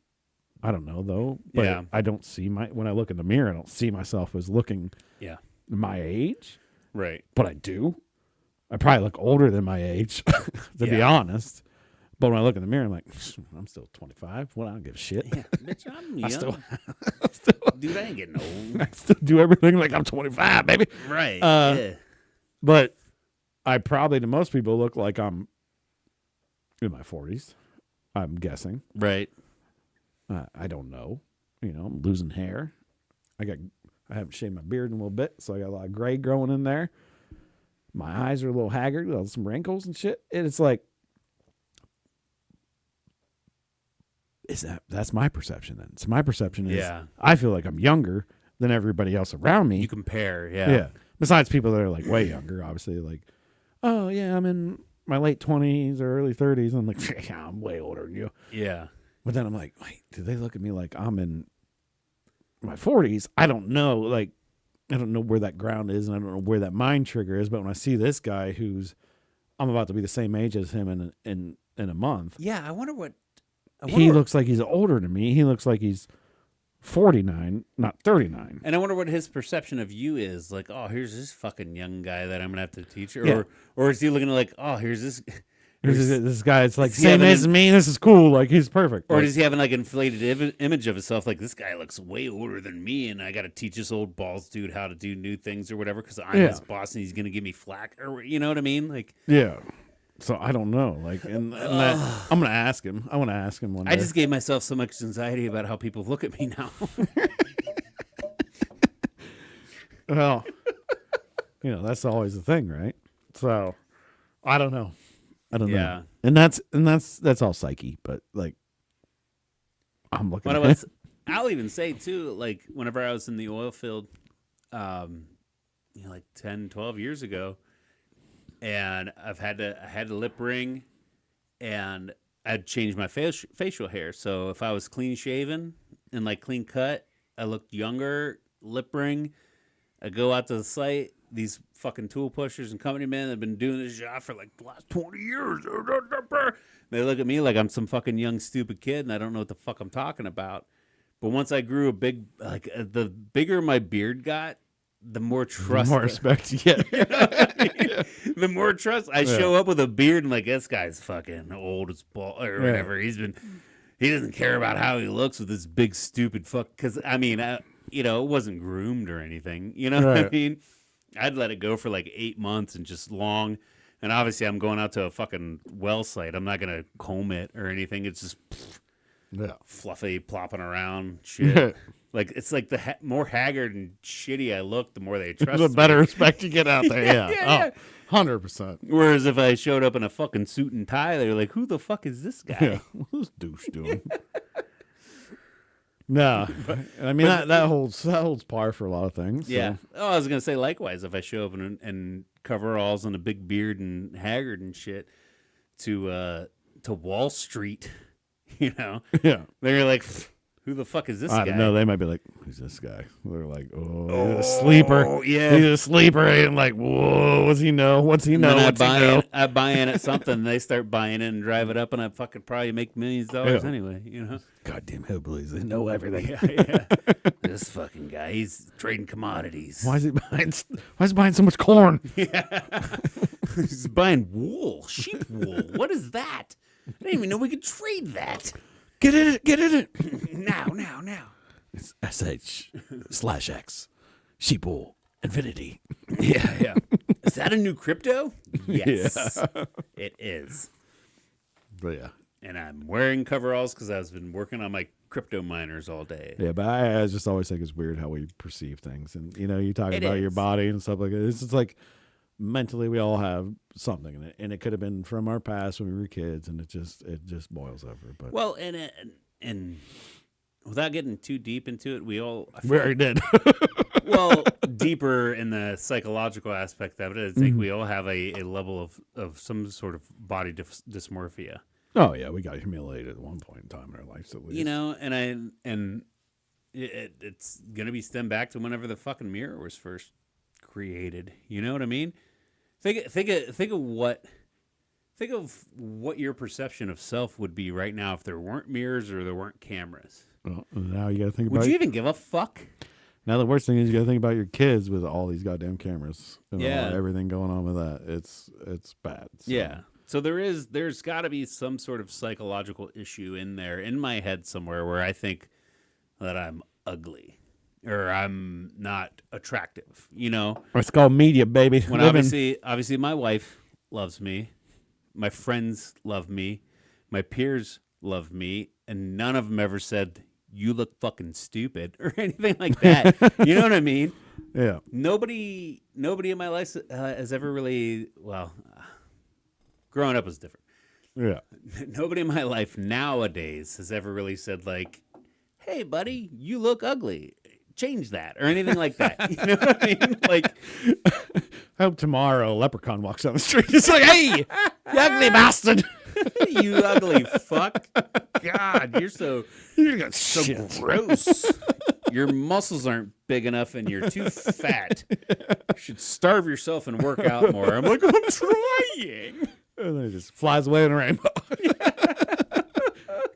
I don't know though, but Yeah. I don't see when I look in the mirror, I don't see myself as looking Yeah. my age, Right. but I do. I probably look older than my age, to be Yeah. honest. But when I look in the mirror, I'm like, I'm still 25. Well, I don't give a shit. Yeah. Bitch, I'm young. still- Dude, I ain't getting old. I still do everything like I'm 25, baby. Right. Yeah. But I probably to most people look like I'm in my 40s. I'm guessing. Right. I don't know. I'm losing hair. I haven't shaved my beard in a little bit, so I got a lot of gray growing in there. My eyes are a little haggard, with some wrinkles and shit. And it's like, that's my perception then. So my perception is Yeah. I feel like I'm younger than everybody else around me. You compare. Yeah. Yeah. Besides people that are like way younger, obviously, like, oh yeah, I'm in my late 20s or early 30s. I'm like, yeah, I'm way older than you. Yeah. But then I'm like, wait, do they look at me like I'm in my 40s? I don't know. Like, I don't know where that ground is, and I don't know where that mind trigger is. But when I see this guy I'm about to be the same age as him in a month. Yeah. I wonder what. He looks like he's older than me. He looks like he's 49, not 39. And I wonder what his perception of you is. Like, oh, here's this fucking young guy that I'm gonna have to teach, Yeah. or is he looking like, oh, here's this, This guy, it's like Does he same have age as me. This is cool. Like he's perfect. or Like, does he have an like inflated image of himself? Like this guy looks way older than me, and I got to teach this old balls dude how to do new things or whatever because I'm his boss and he's gonna give me flack, or you know what I mean? Like, yeah. So I don't know. Like, and that, I'm gonna ask him. I want to ask him one day. I just gave myself so much anxiety about how people look at me now. Well, that's always the thing, right? So I don't know. I don't Yeah. know. And that's all psyche, but like I'm looking What at about, I'll even say too, like whenever I was in the oil field, like 10, 12 years ago, and I had a lip ring, and I'd changed my facial hair. So if I was clean shaven and like clean cut, I looked younger. Lip ring, I go out to the site. These fucking tool pushers and company men have been doing this job for like the last 20 years. They look at me like I'm some fucking young stupid kid, and I don't know what the fuck I'm talking about. But once I grew the bigger my beard got, the more trust, more respect you get. the more trust I show up with a beard and like this guy's fucking old as ball or whatever. He doesn't care about how he looks with this big stupid fuck. Because I mean, it wasn't groomed or anything. You know what I mean? I'd let it go for like 8 months and just long. And obviously, I'm going out to a fucking well site. I'm not gonna comb it or anything. It's just fluffy, plopping around shit. Like it's like the more haggard and shitty I look, the more they trust. The better respect you get out there. Yeah. Yeah. 100%. Whereas if I showed up in a fucking suit and tie, they're like, "Who the fuck is this guy?" Yeah. What's this douche doing? No, I mean that holds par for a lot of things. So. Yeah. Oh, I was gonna say likewise. If I show up in coveralls and a big beard and haggard and shit to Wall Street, Yeah. they're like, Who the fuck is this I guy? don't know. They might be like, who's this guy? They're like, oh, he's a sleeper. Yeah. He's a sleeper. And like, whoa, what's he know? What's he know? And then What's he know? I buy in at something, they start buying in and drive it up, and I fucking probably make millions of dollars Yeah. anyway, you know? Goddamn hillbillies. They know everything. Yeah. This fucking guy, he's trading commodities. Why is he buying so much corn? He's buying wool, sheep wool. What is that? I didn't even know we could trade that. Get in it. Now. It's SH/X. Sheeple. Infinity. Yeah. Is that a new crypto? Yes, it is. But yeah. And I'm wearing coveralls because I've been working on my crypto miners all day. Yeah, but I just always think it's weird how we perceive things. And, you talk It about your is. body and stuff like that. It's just like mentally we all have something in it. And it could have been from our past when we were kids. And it just boils over. But Well, and without getting too deep into it, we all we already did. well deeper in the psychological aspect of it. I think we all have a level of some sort of body dysmorphia. Oh, yeah. We got humiliated at one point in time in our lives at least. You know, and it's gonna be stemmed back to whenever the fucking mirror was first created. You know what I mean? Think of what your perception of self would be right now if there weren't mirrors or there weren't cameras. Well, now you got to think Would about you even give a fuck? Now the worst thing is you got to think about your kids with all these goddamn cameras and Yeah. everything going on with that. It's bad. So. Yeah. So there's got to be some sort of psychological issue in there in my head somewhere where I think that I'm ugly or I'm not attractive, you know? It's called media, baby. When obviously my wife loves me, my friends love me, my peers love me, and none of them ever said you look fucking stupid or anything like that. You know what I mean? Yeah. Nobody in my life has ever really, growing up was different. Yeah. Nobody in my life nowadays has ever really said like, "Hey, buddy, you look ugly. Change that," or anything like that. You know what I mean? Like, I hope tomorrow a leprechaun walks down the street. It's like, hey, you ugly bastard. you ugly fuck. God, you're so You got so shit. gross. Your muscles aren't big enough and you're too fat. You should starve yourself and work out more. I'm like, I'm trying. And then it just flies away in a rainbow.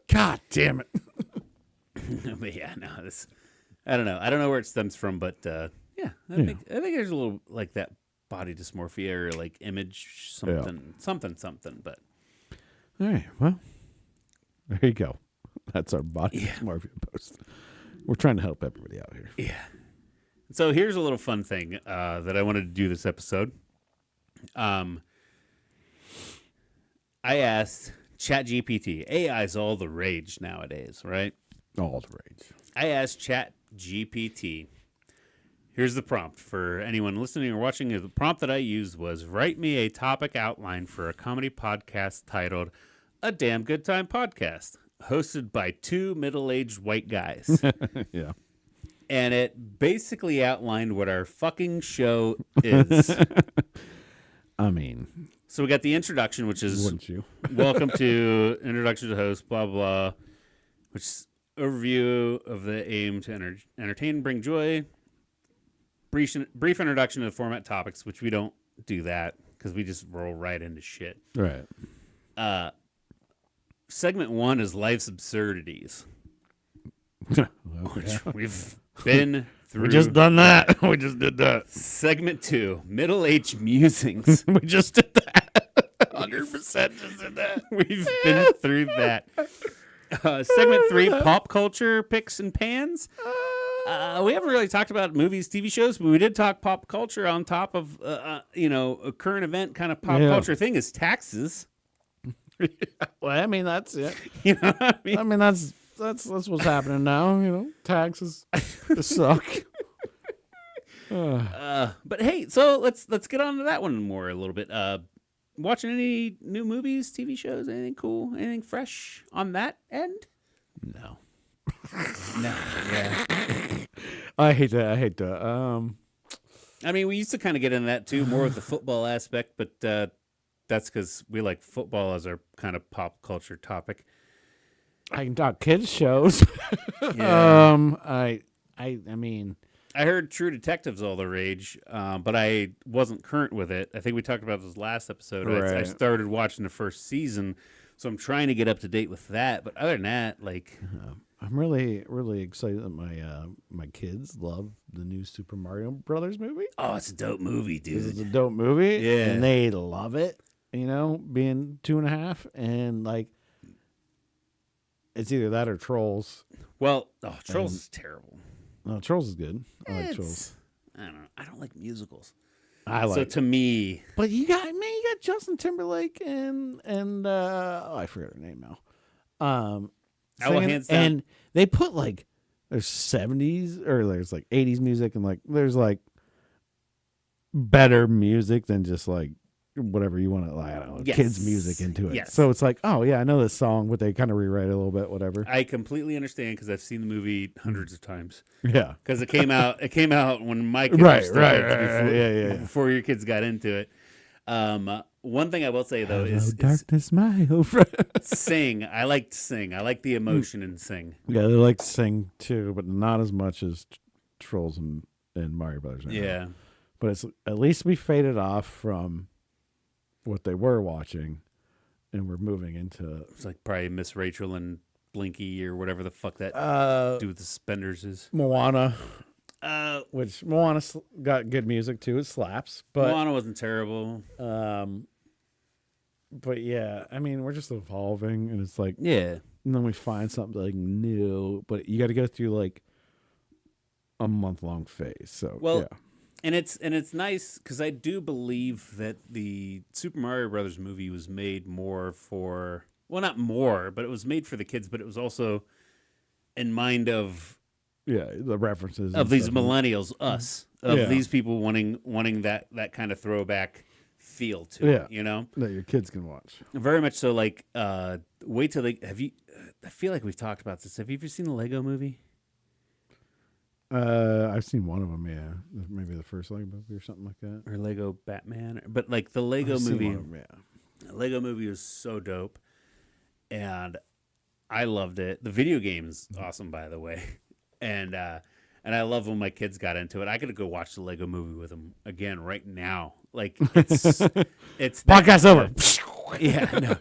God damn it. But yeah, no, I don't know. I don't know where it stems from, but yeah, I think there's a little like that body dysmorphia or like image something. But All right. Well, there you go. That's our body dysmorphia post. We're trying to help everybody out here. yeah. So here's a little fun thing that I wanted to do this episode. I asked ChatGPT. AI's all the rage nowadays, right? All the rage. I asked ChatGPT. Here's the prompt for anyone listening or watching. The prompt that I used was, write me a topic outline for a comedy podcast titled A Damn Good Time Podcast, hosted by two middle-aged white guys. Yeah. And it basically outlined what our fucking show is. I mean, So we got the introduction, which is wouldn't you? welcome to introduction to the host, blah, blah, which is overview of the aim to entertain and bring joy. Brief introduction to the format topics, which we don't do that because we just roll right into shit. Right. Segment 1 is life's absurdities. Okay. We've been through. We just done that. We just did that. Segment 2, middle-aged musings. We just did that. 100% just did that. We've been through that. Segment 3, pop culture picks and pans. We haven't really talked about movies, TV shows, but we did talk pop culture on top of, a current event kind of pop culture thing is taxes. Well, I mean, that's it. You know what I mean? I mean, that's what's happening now. Taxes suck. But hey, so let's get on to that one more a little bit. Watching any new movies, TV shows, anything cool, anything fresh on that end? No. No. Yeah. I hate that. I mean, we used to kind of get into that too, more with the football aspect, but that's because we like football as our kind of pop culture topic. I can talk kids shows. Yeah. I mean, I heard True Detective's all the rage, but I wasn't current with it. I think we talked about this last episode. I Right. started watching the first season, so I'm trying to get up to date with that. But other than that, like, I'm really, really excited that my kids love the new Super Mario Brothers movie. oh, it's a dope movie, This is dude. a dope movie, Yeah. and they love it. You know, being 2.5, and like, it's either that or Trolls. Well, oh, Trolls is terrible. No, Trolls is good. I like It's- Trolls. I don't know. I don't like musicals. I like. So to me, But you got Justin Timberlake and I forget her name now. I will singing, hands down- and they put like there's 70s or there's like 80s music, and like there's like better music than just like whatever you want to, like, I don't know, Yes. kids music into it. Yes. So it's like, oh yeah, I know this song, but they kind of rewrite it a little bit, whatever. I completely understand because I've seen the movie hundreds of times. Yeah. Because it came out. It came out when my kids Right, were still right, kids, right, before, yeah. before your kids got into it. One thing I will say though Hello, is darkness, my old friend. sing. I like to sing. I like the emotion in sing. Yeah, they like to sing too, but not as much as Trolls and Mario Brothers. right now. Yeah. But it's at least we faded off from what they were watching, and we're moving into It's like probably Miss Rachel and Blinky or whatever the fuck that do with the suspenders is. Moana, Uh, which Moana got good music too. It slaps, but Moana wasn't terrible. but yeah, I mean, we're just evolving, and it's like, Yeah. and then we find something like new, but you got to go through like a month-long phase. So Well, yeah. And it's nice because I do believe that the Super Mario Brothers movie was made more for, well, not more, but it was made for the kids, but it was also in mind of Yeah, the references of and these stuff. millennials, us, of Yeah. these people wanting that kind of throwback feel to Yeah. it, you know? that your kids can watch. Very much so. Like, wait till they have you. I feel like we've talked about this. Have you ever seen the Lego Movie? I've seen one of them. Yeah, maybe the first Lego movie or something like that. Or Lego Batman? But like the Lego I've seen Movie. one of 'em, yeah. The Lego Movie was so dope, and I loved it. The video game's awesome, by the way, and I love when my kids got into it. I could go watch the Lego Movie with them again right now. Like it's it's that Podcast over. good. Yeah,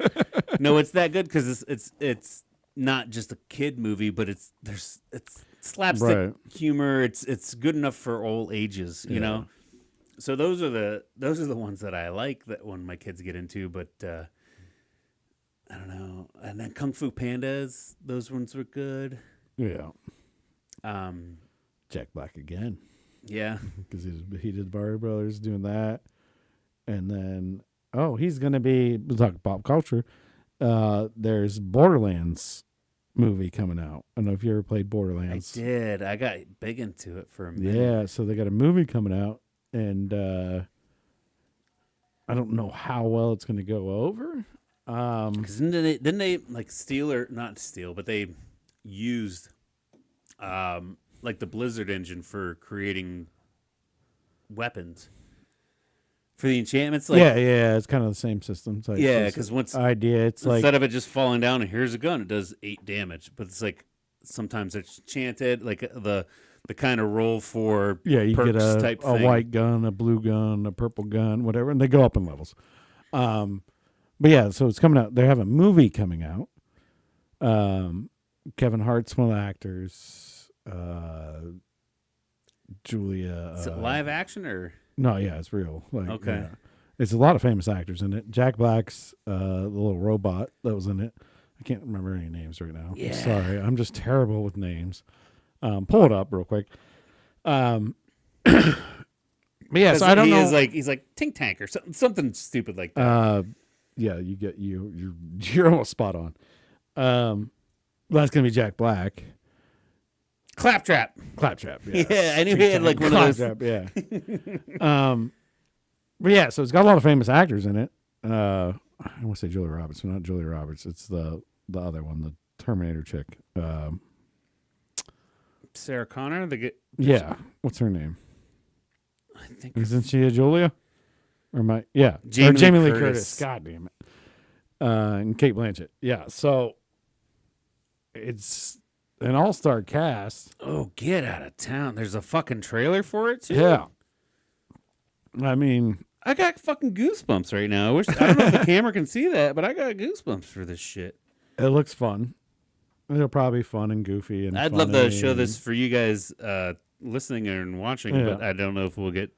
no, it's that good because it's not just a kid movie, but it's slapstick Right. humor. It's good enough for all ages, you Yeah. know. So those are the ones that I like that when my kids get into, but I don't know. And then Kung Fu Pandas, those ones were good. Yeah, Um, Jack Black again yeah, because he did Mario Brothers doing that, and then he's gonna be, we'll talk pop culture. There's Borderlands movie coming out. I don't know if you ever played I Borderlands. did. I got big into it for a minute. Yeah, so they got a movie coming out, and I don't know how well it's gonna go over. Because didn't they like steal or not steal, but they used like the Blizzard engine for creating weapons for the enchantments. Like, yeah, it's kind of the same system. Type yeah, system. because once idea, it's like instead of it just falling down and here's a gun, it does 8 damage. But it's like sometimes it's enchanted, like the kind of roll for you perks get a type a thing. white gun, a blue gun, a purple gun, whatever, and they go up in levels. But yeah, so it's coming out. They have a movie coming out. Kevin Hart's one of the actors. Julia. Is it live action or No, yeah, it's real. Like, Okay. yeah. It's a lot of famous actors in it. Jack Black's the little robot that was in it. I can't remember any names right now. Yeah. Sorry, I'm just terrible with names. Pull it up real quick. But yeah, so I don't know. He's like Tink Tank or something stupid like that. Yeah, you're almost spot on. That's gonna be Jack Black. Claptrap. Claptrap. Yeah, Yeah, I knew he had like one of those. Claptrap, yeah. But yeah, so it's got a lot of famous actors in it. I want to say Julia Roberts, but not Julia Roberts. It's the other one, the Terminator chick. Sarah Connor. Yeah, what's her name? I think Isn't she a Julia? Or Jamie Jamie Lee Lee Curtis. Curtis. God damn it. And Kate Blanchett. Yeah. So it's an all-star cast. Oh, get out of town. There's a fucking trailer for it, too? Yeah. I mean, I got fucking goosebumps right now. I don't know if the camera can see that, but I got goosebumps for this shit. it looks fun. It'll probably be fun and goofy. And I'd love to funny show this for you guys listening and watching, Yeah. but I don't know if we'll get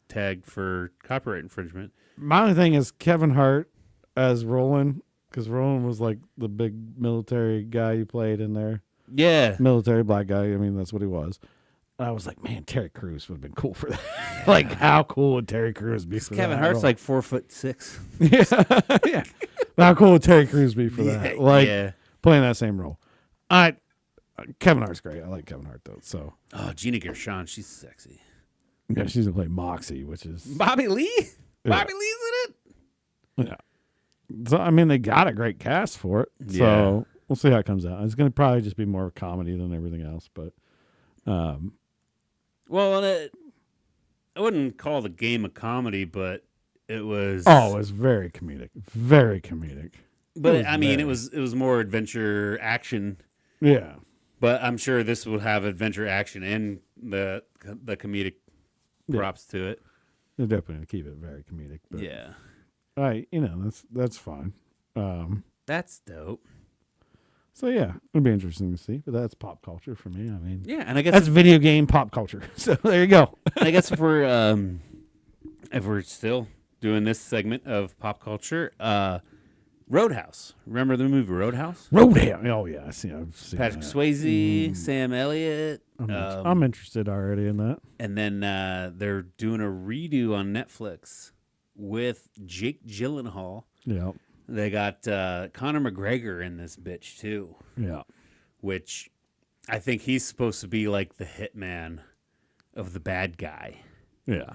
tagged for copyright infringement. My only thing is Kevin Hart as Roland, because Roland was like the big military guy you played in there. Yeah. Military black guy. I mean, that's what he was. I was like, man, Terry Crews would have been cool for that. Like, how cool would Terry Crews be for Kevin that Hart's role? like 4'6". yeah, yeah. How cool would Terry Crews be for that? Like yeah. playing that same role. Kevin Hart's great. I like Kevin Hart though. So Oh, Gina Gershon, she's sexy. yeah, she's gonna play Moxie, which is Bobby Lee? Yeah. Bobby Lee's in it? yeah. So I mean, they got a great cast for it. Yeah. So we'll see how it comes out. It's gonna probably just be more of a comedy than everything else. But Well, I wouldn't call the game a comedy, but it was. oh, it's very comedic. Very comedic. but was I mean, very- it was more adventure action. Yeah. But I'm sure this will have adventure action and the comedic Yeah. props to it. They're definitely gonna keep it very comedic. But Yeah, that's fine. that's dope. So yeah, it'll be interesting to see. But that's pop culture for me. I mean, Yeah, and I guess that's video game pop culture. So there you go. I guess if we're still doing this segment of pop culture, Roadhouse. Remember the movie Roadhouse? Roadhouse. Oh yeah, I've seen Patrick that. Swayze, Sam Elliott, I'm interested already in that. and then they're doing a redo on Netflix with Jake Gyllenhaal. Yeah, They got Conor McGregor in this bitch too, yeah. which I think he's supposed to be like the hitman of the bad guy. Yeah.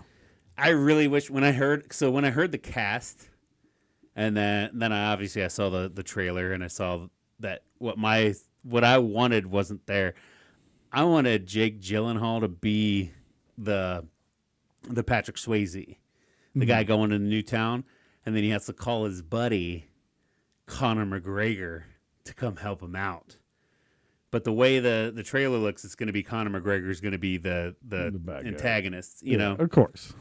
I really wish when I heard the cast, and then I saw the trailer and I saw that what I wanted wasn't there. I wanted Jake Gyllenhaal to be the Patrick Swayze, the guy going to Newtown, and then he has to call his buddy Conor McGregor to come help him out. But the way the trailer looks, it's going to be Conor McGregor is going to be the bad guy. antagonist. You know, Of course.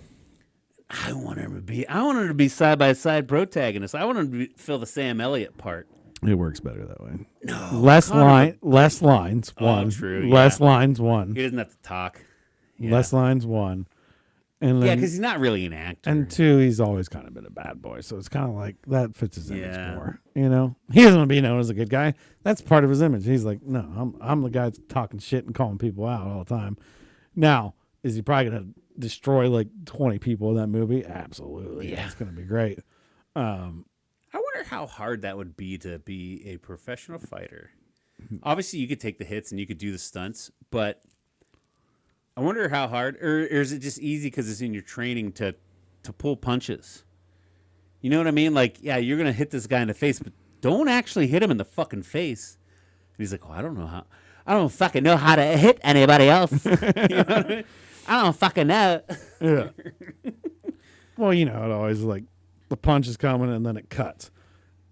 I want him to be side by side protagonist. I want him to fill the Sam Elliott part. It works better that way. No, Less Conor less lines. One. true, Less yeah. lines. One. He doesn't have to talk. Yeah. Less lines. One. And then, Yeah, because he's not really an actor. and two, he's always kind of been a bad boy, so it's kind of like that fits his image Yeah. more. You know, he doesn't want to be known as a good guy. That's part of his image. He's like, no, I'm the guy that's talking shit and calling people out all the time. Now, is he probably gonna destroy like 20 people in that movie? Absolutely. Yeah. It's gonna be great. I wonder how hard that would be to be a professional fighter. Obviously, you could take the hits and you could do the stunts, but I wonder how hard, or is it just easy because it's in your training to pull punches? You know what I mean? Like, yeah, you're gonna hit this guy in the face, but don't actually hit him in the fucking face. And he's like, "Oh, I don't fucking know how to hit anybody else." You know what I mean? I don't fucking know. Yeah. Well, you know, it always like the punch is coming and then it cuts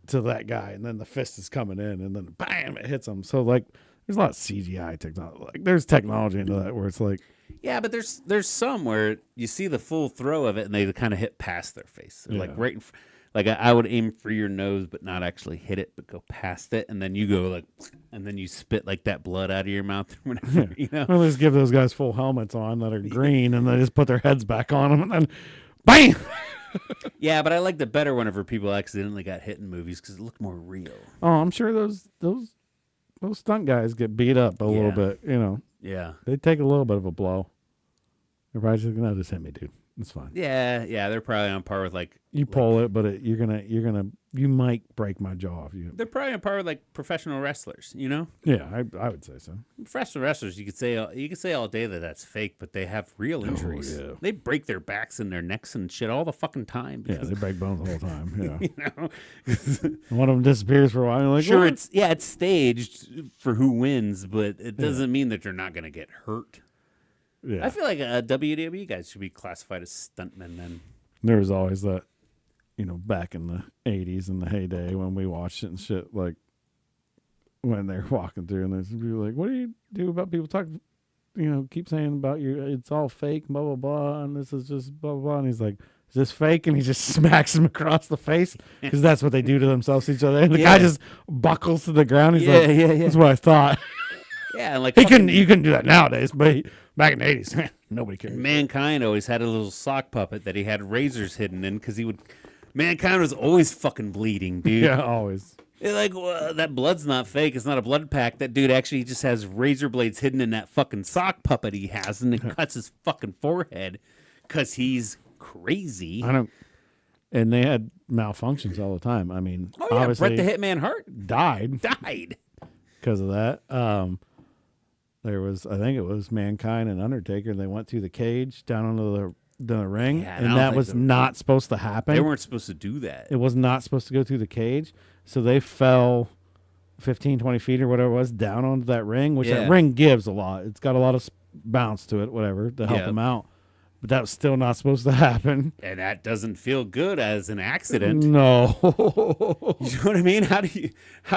to that guy, and then the fist is coming in, and then bam, it hits him. So like, there's a lot of CGI technology. Like, there's technology into that where it's like, Yeah, but there's some where you see the full throw of it and they kind of hit past their face. They're like Yeah. right in like I would aim for your nose but not actually hit it but go past it, and then you go like, and then you spit like that blood out of your mouth or whatever, you know. well, let's give those guys full helmets on that are green, and they just put their heads back on them, and then bam. Yeah, but I liked it better whenever people accidentally got hit in movies because it looked more real. Oh, I'm sure those stunt guys get beat up a little Yeah. bit. You know, Yeah. they take a little bit of a blow. They're probably just gonna just hit me, dude. It's fine. Yeah, they're probably on par with like You pull it, but you might break my jaw if you. they're probably on par with like professional wrestlers, you know? Yeah, I would say so. Professional wrestlers, you could say all day that that's fake, but they have real injuries. yeah. They break their backs and their necks and shit all the fucking time. Yeah, because, they break bones the whole time. Yeah, you know, one of them disappears for a while. You're like, sure, what? it's staged for who wins, but it doesn't mean that they're not going to get hurt. Yeah. I feel like WWE guys should be classified as stuntmen. Then There was always that, you know, back in the '80s in the heyday when we watched it and shit. Like, when they're walking through, and there's people like, "What do you do about people talking? Keep saying about you, it's all fake, blah blah blah, and this is just blah blah blah." And he's like, "Is this fake?" And he just smacks him across the face because that's what they do to themselves to each other. And the guy just buckles to the ground. He's like, "That's what I thought." Yeah, like you couldn't do that nowadays, but back in the 80s, nobody cared. Mankind always had a little sock puppet that he had razors hidden in because Mankind was always fucking bleeding, dude. Yeah, always. They're like, well, that blood's not fake. It's not a blood pack. That dude actually just has razor blades hidden in that fucking sock puppet he has, and it cuts his fucking forehead because he's crazy. I don't. And they had malfunctions all the time. I mean, obviously, Bret the Hitman Hart died because of that. There was, I think it was Mankind and Undertaker. They went through the cage down into the ring, and that was not supposed to happen. They weren't supposed to do that. It was not supposed to go through the cage. So they fell 15, 20 feet or whatever it was down onto that ring, which that ring gives a lot. It's got a lot of bounce to it, whatever, to help them out. But that was still not supposed to happen. And that doesn't feel good as an accident. No. You know what I mean? How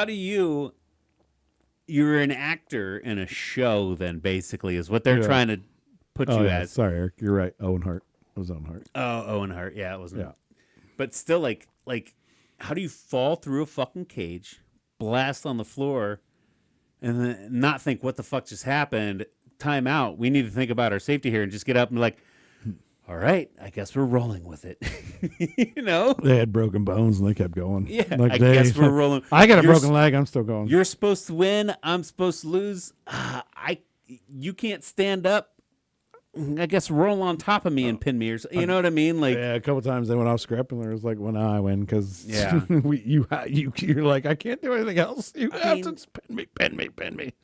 do you you're an actor in a show then basically is what they're trying to put you as. Sorry, Eric. You're right. Owen Hart. It was Owen Hart. Oh, Owen Hart. Yeah, it wasn't. Yeah. But still like how do you fall through a fucking cage, blast on the floor, and then not think what the fuck just happened? Time out. We need to think about our safety here and just get up and be like, all right, I guess we're rolling with it. You know? They had broken bones and they kept going. Yeah, I guess we're rolling. I got a broken leg. I'm still going. You're supposed to win. I'm supposed to lose. You can't stand up. I guess roll on top of me and pin me. Or, you know what I mean? Like, yeah, a couple times they went off script and there was like, well, now I win because Yeah. you're like, I can't do anything else. You have to just pin me.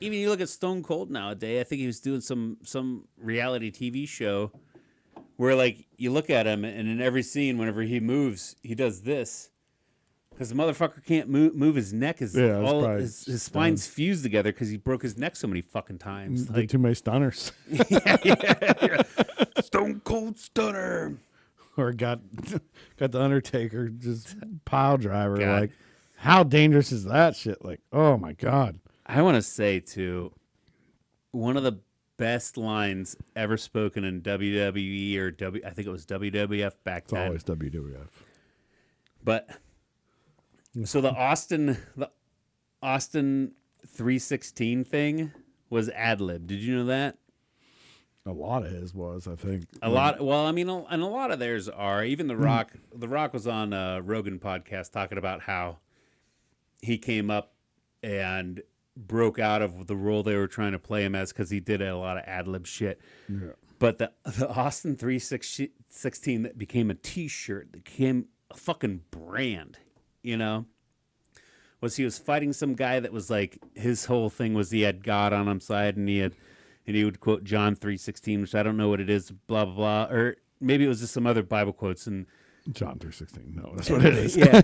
Even you look at Stone Cold nowadays. I think he was doing some reality TV show where like you look at him and in every scene, whenever he moves, he does this. Because the motherfucker can't move his neck. His spine's fused together because he broke his neck so many fucking times. Did too many stunners. yeah. Stone Cold Stunner. Or got the Undertaker just pile driver. God. Like, how dangerous is that shit? Like, oh my God. I want to say too, one of the best lines ever spoken in WWE or I think it was WWF back then. It's always WWF. But so the Austin 316 thing was ad-lib. Did you know that? A lot of his was, I think. A lot. Well, I mean, and a lot of theirs are. Even The Rock. The Rock was on a Rogan podcast talking about how he came up and broke out of the role they were trying to play him as because he did a lot of ad-lib shit. Yeah. But the Austin 316 that became a T-shirt, that became a fucking brand, you know, was he was fighting some guy that was like, his whole thing was he had God on his side and he would quote John 3:16, which I don't know what it is, blah, blah, blah. Or maybe it was just some other Bible quotes. And John 3:16. No, that's what it is. Yeah.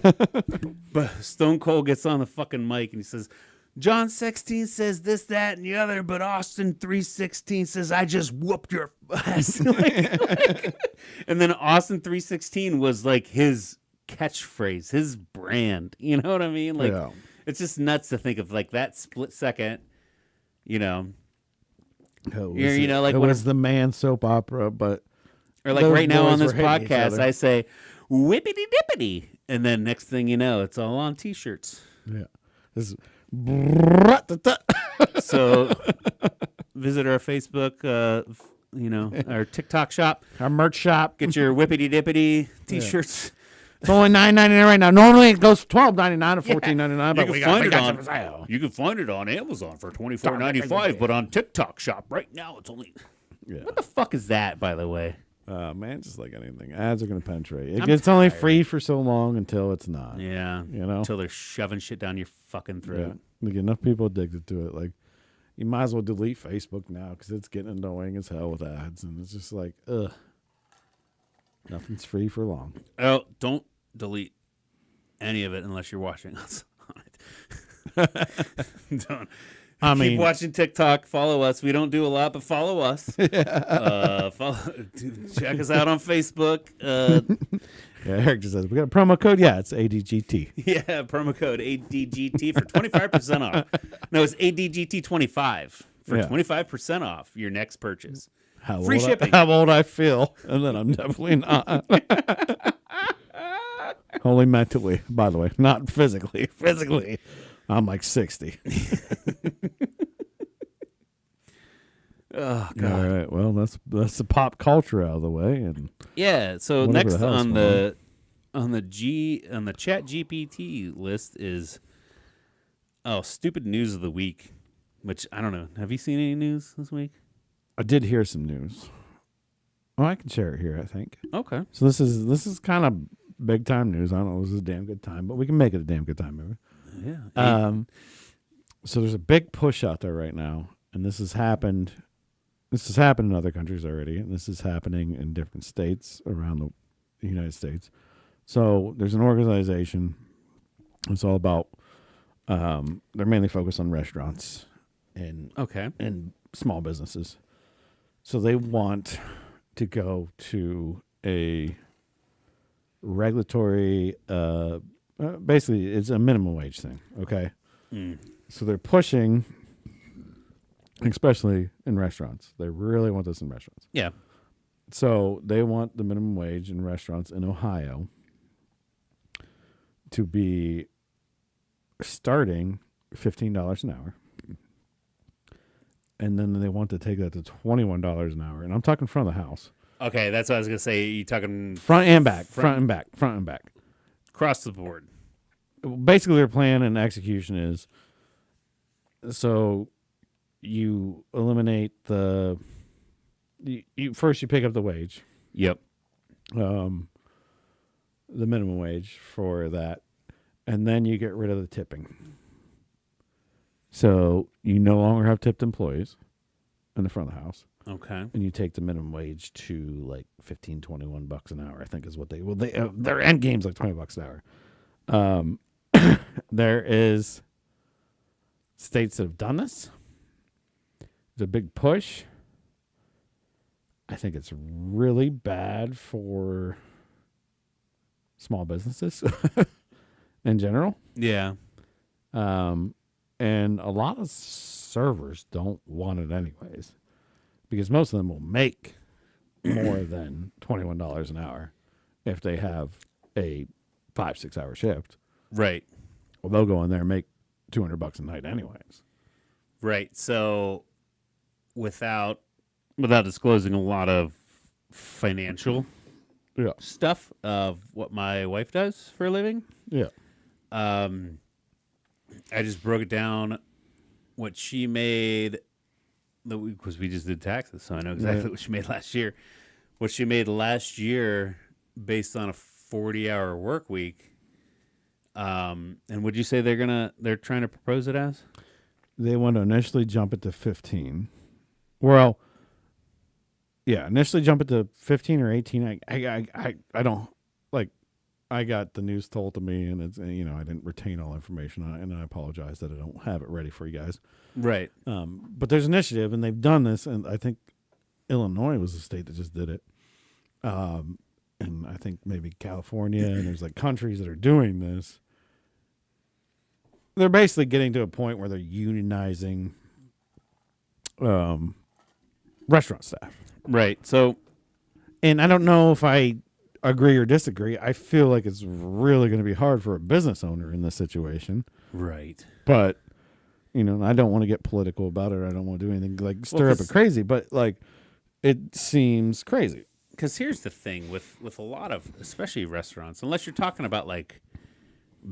But Stone Cold gets on the fucking mic and he says, John 16 says this, that, and the other, but Austin 3:16 says, I just whooped your ass. And then Austin 3:16 was like his catchphrase, his brand. You know what I mean? Like, It's just nuts to think of like that split second, you know. It was the man soap opera, but or like right now on this podcast, I say whippity dippity, and then next thing you know, it's all on T-shirts. Yeah, this is so visit our Facebook, our TikTok shop, our merch shop. Get your whippity dippity T-shirts. It's only $9.99 right now. Normally it goes $12.99 or $14.99, but we got it for sale. You can find it on Amazon for $24.95, but on TikTok shop right now it's only. Yeah. What the fuck is that, by the way? Man, just like anything, ads are going to penetrate. It's only free for so long until it's not. Yeah, until they're shoving shit down your fucking throat. Yeah. Get enough people addicted to it. Like, you might as well delete Facebook now because it's getting annoying as hell with ads, and it's just like, ugh. Nothing's free for long. Oh, don't delete any of it unless you're watching us on it. Don't. Keep watching TikTok. Follow us. We don't do a lot, but follow us. Check us out on Facebook. Yeah, Eric just says we got a promo code. Yeah, it's ADGT. Yeah, promo code ADGT for 25% off. No, it's ADGT25 for Yeah. 25% off your next purchase. How Free old shipping. how old I feel, and then I'm definitely not. Only mentally, by the way, not physically. Physically, I'm like 60. Oh god. All right, well, that's the pop culture out of the way, and Yeah. So Whatever next the hell's on going the Chat GPT list is stupid news of the week, which I don't know. Have you seen any news this week? I did hear some news. Well, I can share it here, I think. Okay. So this is kind of big time news. I don't know if this is a damn good time, but we can make it a damn good time, maybe. Yeah. So there's a big push out there right now, and this has happened. This has happened in other countries already, and this is happening in different states around the United States. So there's an organization. It's all about. They're mainly focused on restaurants and Okay. small businesses. So they want to go to a regulatory. Basically, it's a minimum wage thing. Okay. Mm. So they're pushing, especially in restaurants. They really want this in restaurants. Yeah. So they want the minimum wage in restaurants in Ohio to be starting $15 an hour. And then they want to take that to $21 an hour. And I'm talking front of the house. Okay, that's what I was gonna say. You talking Front and back. Front- Front and back. Front and back. across the board? Basically, their plan and execution is so you eliminate first you pick up the wage, Yep. the minimum wage for that, and then you get rid of the tipping. So you no longer have tipped employees in the front of the house, Okay. and you take the minimum wage to like $15-21 an hour. I think is what their end game's like $20 an hour. There is states that have done this. It's a big push. I think it's really bad for small businesses in general. Yeah. And a lot of servers don't want it anyways, because most of them will make more than $21 an hour if they have a 5-6 hour shift. Right. Well, they'll go in there and make $200 a night anyways. Right. So without disclosing a lot of financial Yeah. stuff of what my wife does for a living, Yeah. I just broke it down what she made because we just did taxes, so I know exactly Right. what she made last year. What she made last year based on a 40-hour work week. And would you say they're trying to propose it as? They want to initially jump it to 15. Well, yeah, initially jump it to 15 or 18. I don't like. I got the news told to me, and it's I didn't retain all information on it, and I apologize that I don't have it ready for you guys. Right. But there's an initiative, and they've done this, and I think Illinois was the state that just did it. And I think maybe California, and there's like countries that are doing this. They're basically getting to a point where they're unionizing restaurant staff. Right. So, And I don't know if I agree or disagree. I feel like it's really going to be hard for a business owner in this situation. right. But, I don't want to get political about it. I don't want to do anything like stir up 'cause- it crazy. But, like, it seems crazy. Because here's the thing with a lot of, especially restaurants, unless you're talking about like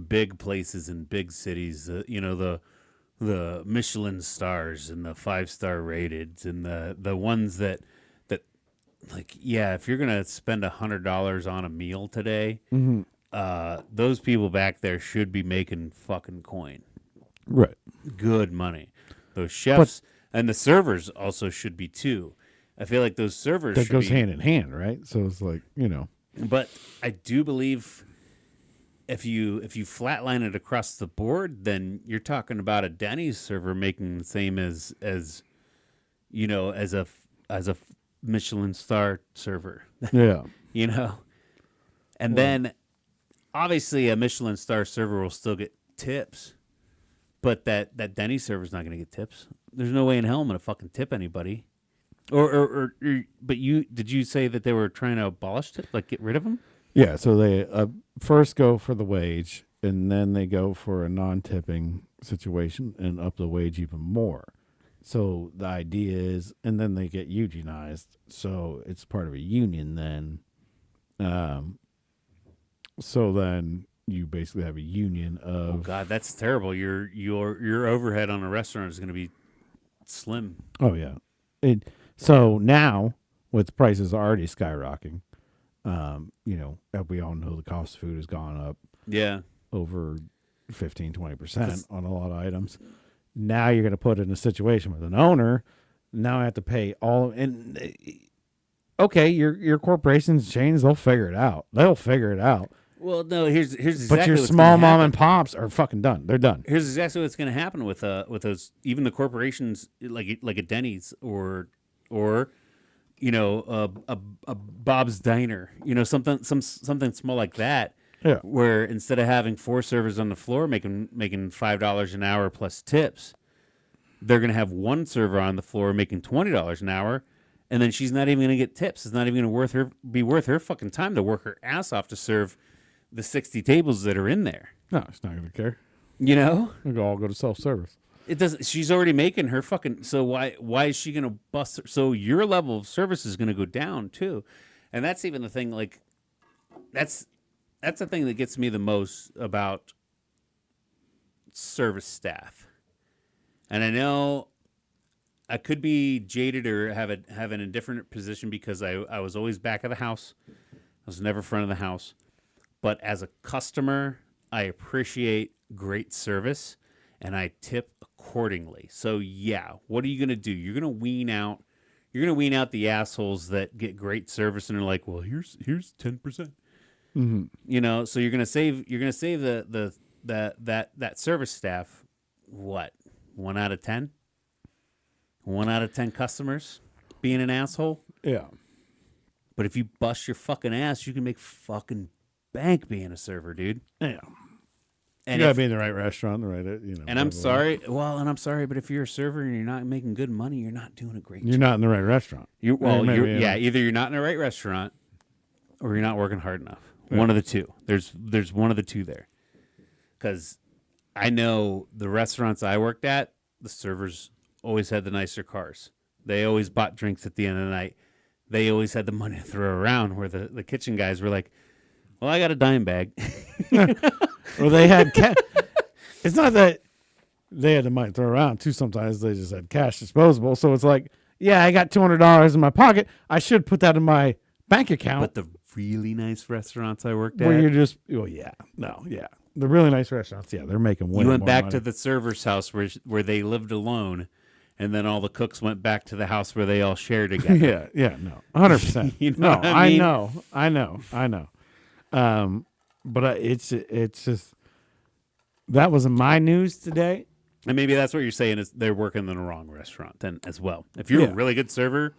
big places in big cities, the Michelin stars and the 5-star rated and the ones that like, yeah, if you're gonna spend $100 on a meal today, those people back there should be making fucking coin, Right. good money. Those chefs and the servers also should be too. I feel like those servers That should goes be, hand in hand, right? So it's like, But I do believe if you flatline it across the board, then you're talking about a Denny's server making the same as a Michelin star server. yeah. And then, obviously, a Michelin star server will still get tips, but that Denny's server's not going to get tips. There's no way in hell I'm going to fucking tip anybody. But did you say that they were trying to abolish tip, like get rid of them? Yeah, so they first go for the wage, and then they go for a non-tipping situation and up the wage even more. So the idea is, and then they get unionized, so it's part of a union then. So then you basically have a union of. Oh God, that's terrible. Your overhead on a restaurant is going to be slim. Oh yeah, so now with prices already skyrocketing, as we all know, the cost of food has gone up Yeah. over 15-20% on a lot of items. Now you're going to put in a situation with an owner. Now I have to pay all. And okay, your corporation's chains, they'll figure it out. Well, no. Here's exactly. But your what's small gonna mom happen. and pops are fucking done. They're done. Here's exactly what's going to happen with those, even the corporations like a Denny's or a Bob's Diner, something small like that. Yeah. Where instead of having 4 servers on the floor making $5 an hour plus tips, they're going to have 1 server on the floor making $20 an hour, and then she's not even going to get tips. It's not even going to be worth her fucking time to work her ass off to serve the 60 tables that are in there. No, it's not going to care. They'll all go to self-service. It doesn't. She's already making her fucking. So why is she going to bust her? So your level of service is going to go down too, and that's even the thing. Like, that's the thing that gets me the most about service staff. And I know I could be jaded or have an indifferent position because I was always back of the house. I was never front of the house. But as a customer, I appreciate great service and I tip accordingly. So yeah, what are you going to do? You're going to wean out the assholes that get great service and are like, well, here's 10%. Mm-hmm. So you're gonna save that service staff. What? 1 out of 10? 1 out of 10 customers being an asshole. Yeah. But if you bust your fucking ass, you can make fucking bank being a server, dude. Yeah. And you gotta be in the right restaurant, the right, And I'm sorry. Well, and I'm sorry, but if you're a server and you're not making good money, you're not doing a great job. You're not in the right restaurant. Either you're not in the right restaurant or you're not working hard enough. Yeah. One of the two. There's one of the two there. Because I know the restaurants I worked at, the servers always had the nicer cars. They always bought drinks at the end of the night. They always had the money to throw around, where the kitchen guys were like, well, I got a dime bag. Well, they had it's not that they had the money to throw around, too. Sometimes they just had cash disposable. So it's like, yeah, I got $200 in my pocket. I should put that in my bank account. But the really nice restaurants I worked at, where you're just, the really nice restaurants, they're making way more money. You went back to the server's house where they lived alone, and then all the cooks went back to the house where they all shared together. No, 100%. You know what I mean? I know. But it's just, that wasn't my news today. And maybe that's what you're saying is they're working in the wrong restaurant then as well. If you're a really good server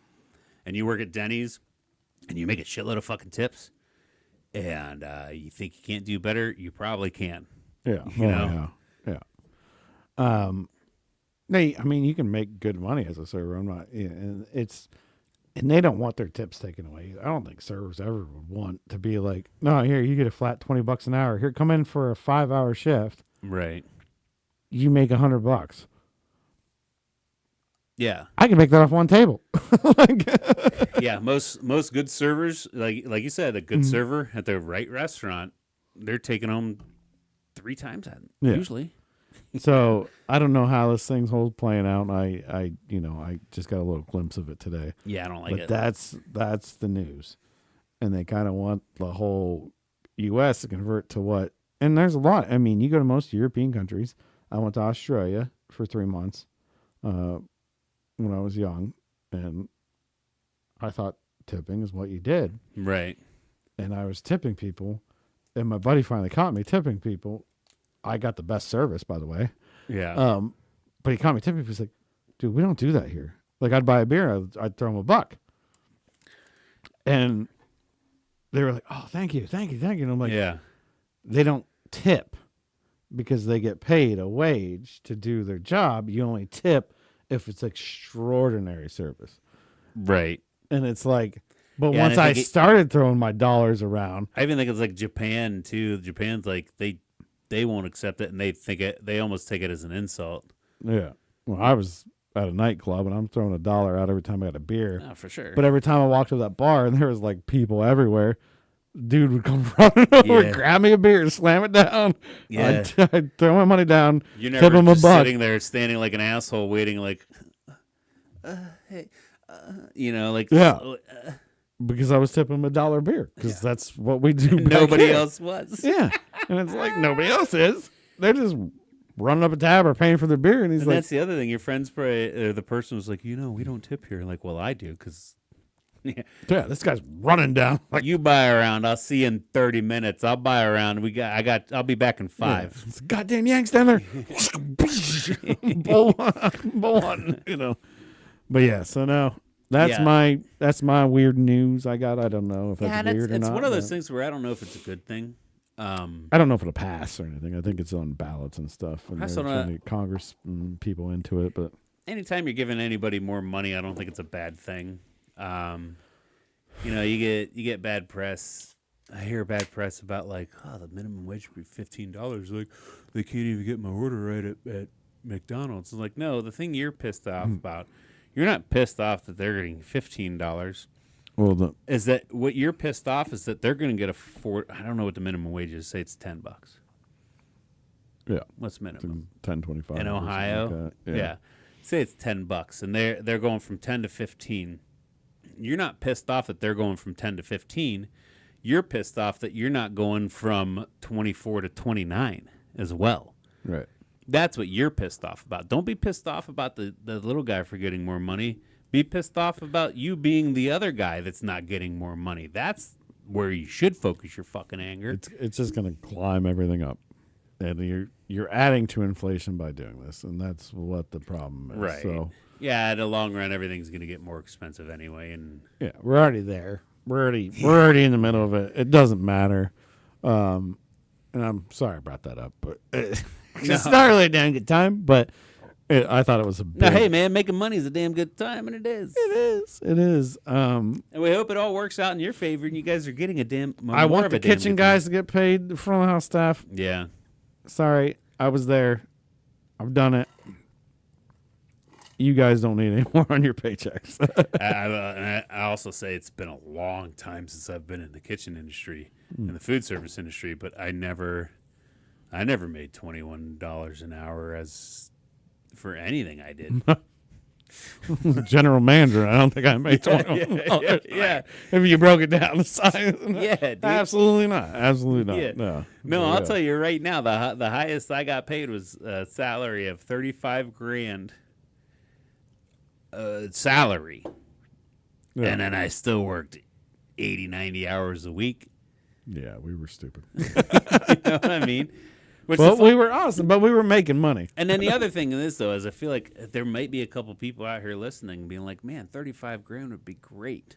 and you work at Denny's and you make a shitload of fucking tips and you think you can't do better, you probably can. Yeah. Yeah. I mean, you can make good money as a server. I'm not, and they don't want their tips taken away. I don't think servers ever would want to be like, no, here, you get a flat $20 an hour. Here, come in for a 5-hour shift. Right. You make $100. Yeah. I can make that off one table. Yeah. Most good servers, like you said, a good server at the right restaurant, they're taking home 3 times that usually. So I don't know how this thing's playing out. I just got a little glimpse of it today. Yeah, I don't like it. That's the news, and they kind of want the whole U.S. to convert to what. And there's a lot. I mean, you go to most European countries. I went to Australia for 3 months when I was young, and I thought tipping is what you did. Right. And I was tipping people, and my buddy finally caught me tipping people. I got the best service, by the way. Yeah. But he caught me tipping. He's like, dude, we don't do that here. Like, I'd buy a beer, I'd throw him $1. And they were like, "Oh, thank you, thank you, thank you." And I'm like, Yeah. they don't tip because they get paid a wage to do their job. You only tip if it's extraordinary service. Right. And it's like, but Yeah, and once I I think started throwing my dollars around, I even think it's like Japan too. Japan's like they won't accept it, and they almost take it as an insult. yeah. Well, I was at a nightclub and I'm throwing $1 out every time I had a beer. Oh, for sure. But every time I walked to that bar and there was like people everywhere, dude would come running over, Yeah. grab me a beer, slam it down. Yeah. I'd throw my money down, You're tip never him a just buck. sitting there standing like an asshole, waiting like, hey, like Yeah. Because I was tipping them $1 beer because that's what we do. back nobody here. else was. Yeah. And it's like nobody else is. They're just running up a tab or paying for their beer. And he's And like, that's the other thing. Your friends probably, the person was like, we don't tip here. Like, well, I do because yeah, this guy's running down. Like, you buy around. I'll see you in 30 minutes. I'll buy around. I'll be back in 5. it's goddamn Yanks down there. Bowl one, But yeah, so no. That's Yeah. my weird news I got. I don't know if that's Yeah, weird or it's not. one of those but things where I don't know if it's a good thing. I don't know if it'll pass or anything. I think it's on ballots and stuff. And I they're saw trying that- to get Congress people into it. But Anytime you're giving anybody more money, I don't think it's a bad thing. You get bad press. I hear bad press about like, the minimum wage would be $15. Like, they can't even get my order right at McDonald's. It's like, no, the thing you're pissed off about, you're not pissed off that they're getting $15. well, Is that what you're pissed off is that they're going to get I don't know what the minimum wage is. Say it's $10. yeah, What's minimum? 10.25 In Ohio? Yeah. Say it's $10 and they're going from 10 to 15. You're not pissed off that they're going from 10 to 15. You're pissed off that you're not going from 24 to 29 as well. right. That's what you're pissed off about. Don't be pissed off about the little guy for getting more money. Be pissed off about you being the other guy that's not getting more money. That's where you should focus your fucking anger. It's just going to climb everything up, and you're adding to inflation by doing this, and that's what the problem is. Right. So Yeah, in the long run, everything's going to get more expensive anyway. And yeah, we're already there. We're already in the middle of it. It doesn't matter. And I'm sorry I brought that up, but it's not really a damn good time. But I thought it was a big, no, hey man, making money is a damn good time, and it is. It is. And we hope it all works out in your favor, and you guys are getting I want the kitchen guys to get paid, the front of the house staff. Yeah. Sorry, I was there. I've done it. You guys don't need any more on your paychecks. I also say it's been a long time since I've been in the kitchen industry, in the food service industry, but I never made $21 an hour as for anything I did. General manager, I don't think I made $21. Yeah. If you broke it down the size. Yeah, dude. Absolutely not. Absolutely not. Yeah. No. I'll tell you right now, the highest I got paid was a salary of $35,000. Salary. Yeah. And then I still worked 80, 90 hours a week. Yeah, we were stupid. You know what I mean? Which But the we were awesome, but we were making money. And then the other thing in this, though, is I feel like there might be a couple people out here listening being like, man, $35,000 would be great.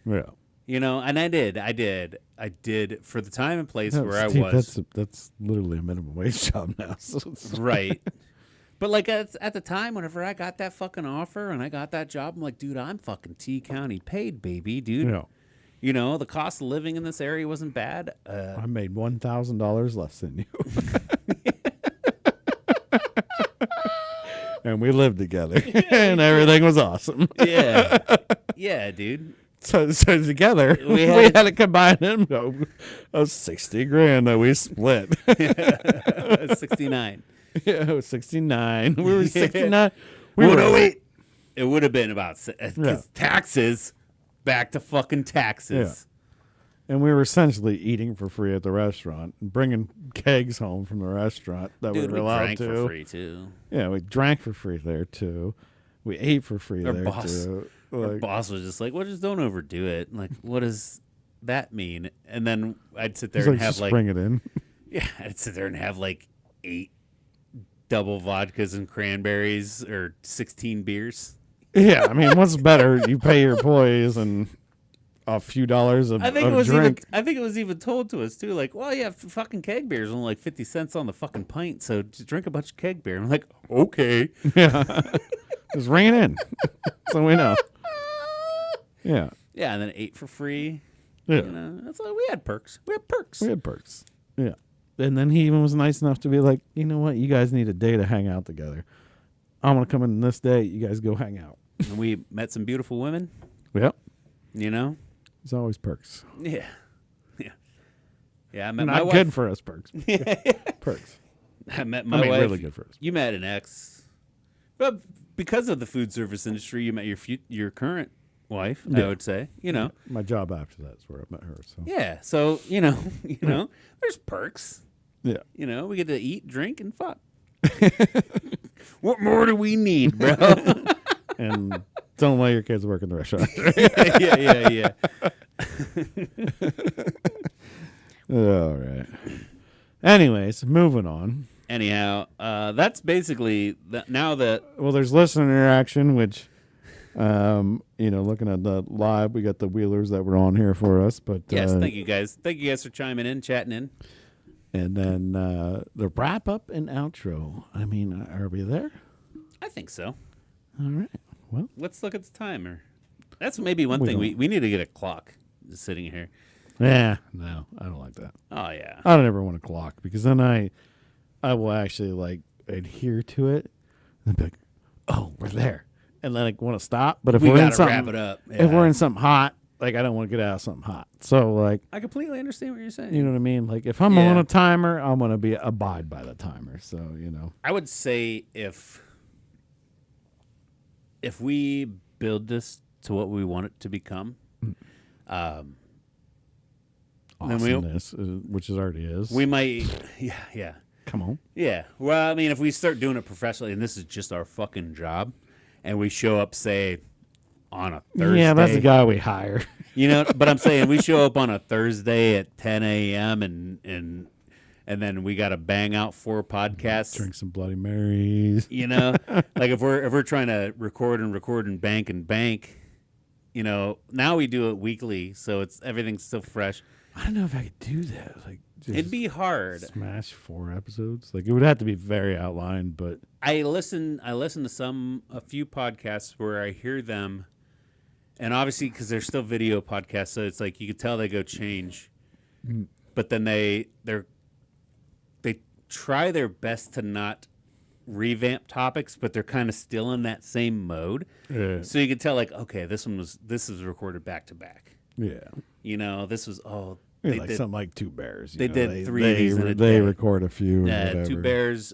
Yeah. And I did for the time and place where Steve, I was. That's literally a minimum wage job now. So it's Right. But like at the time, whenever I got that fucking offer and I got that job, I'm like, dude, I'm fucking T County paid, baby, dude. Yeah. The cost of living in this area wasn't bad. I made $1,000 less than you. And we lived together. And everything was awesome. Yeah. Yeah, dude. So together, we had a combined income of $60,000 that we split. 69. Yeah, it was 69. We were 69. Wait. It would have been about Yeah. taxes. Back to fucking taxes. And we were essentially eating for free at the restaurant and bringing kegs home from the restaurant that Dude, we were we allowed drank to. for free too. Yeah, we drank for free there too. We ate for free Our there boss- too. Our Like, boss was just like, "Well, just don't overdo it." Like, what does that mean? And then I'd sit there he's and like, have just like, bring it in. yeah, I'd sit there and have like 8 double vodkas and cranberries or 16 beers. Yeah, I mean, what's better? You pay your employees, and a few dollars of, I think of it was drink. even. I think it was even told to us too. Like, well, yeah, fucking keg beer is only like 50 cents on the fucking pint, so just drink a bunch of keg beer. I'm like, okay. Yeah. Just ring it in. So we know. Yeah. Yeah, and then 8 for free. Yeah. You know, that's like, we had perks. We had perks. We had perks. Yeah. And then he even was nice enough to be like, you know what? You guys need a day to hang out together. I'm going to come in this day. You guys go hang out. And we met some beautiful women. Yep. You know. There's always perks. Yeah. Yeah. Yeah. I met my Not wife. good for us, perks. Perks. I met my wife. Really good for us. You met an ex. But because of the food service industry, you met your current wife, I Yeah. would say. You know. My job after that is where I met her. So Yeah. So, you know, there's perks. yeah. You know, we get to eat, drink, and fuck. What more do we need, bro? And don't let your kids work in the restaurant. yeah. All right. Anyways, moving on. Anyhow, that's basically now that Well, there's listener interaction, which, looking at the live, we got the Wheelers that were on here for us. But yes, thank you guys. Thank you guys for chiming in, chatting in. And then the wrap up and outro. I mean, are we there? I think so. All right. Well, Let's look at the timer. That's maybe one We thing don't- we need to get a clock just sitting here. yeah, no, I don't like that. Oh yeah. I don't ever want a clock because then I will actually like adhere to it and be like, oh, we're there, and then I want to stop. But if We we're in gotta something, wrap it up. if Yeah. we're in something hot, like I don't want to get out of something hot. So like, I completely understand what you're saying. you know what I mean? Like if I'm Yeah. on a timer, I'm gonna be abide by the timer. So you know, I would say if we build this to what we want it to become, then awesomeness, which it already is. we might. Yeah. Come on. Yeah. Well, I mean, if we start doing it professionally, and this is just our fucking job, and we show up, say, on a Thursday. Yeah, that's the guy we hire. You know, but I'm saying we show up on a Thursday at 10 a.m. and then we got to bang out 4 podcasts. Drink some Bloody Marys. You know, like if we're trying to record and bank, you know, now we do it weekly, so everything's still fresh. I don't know if I could do that. Like, just It'd be hard. smash 4 episodes. Like, it would have to be very outlined, but I listen to a few podcasts where I hear them, and obviously because they're still video podcasts, so it's like you could tell they go change, but then they try their best to not revamp topics, but they're kind of still in that same mode. yeah, So you could tell, like, okay, this is recorded back to back. yeah. You know, this was Yeah, like something like Two Bears. you they know, did 3 of these in a They day. record a few. or whatever. 2 Bears.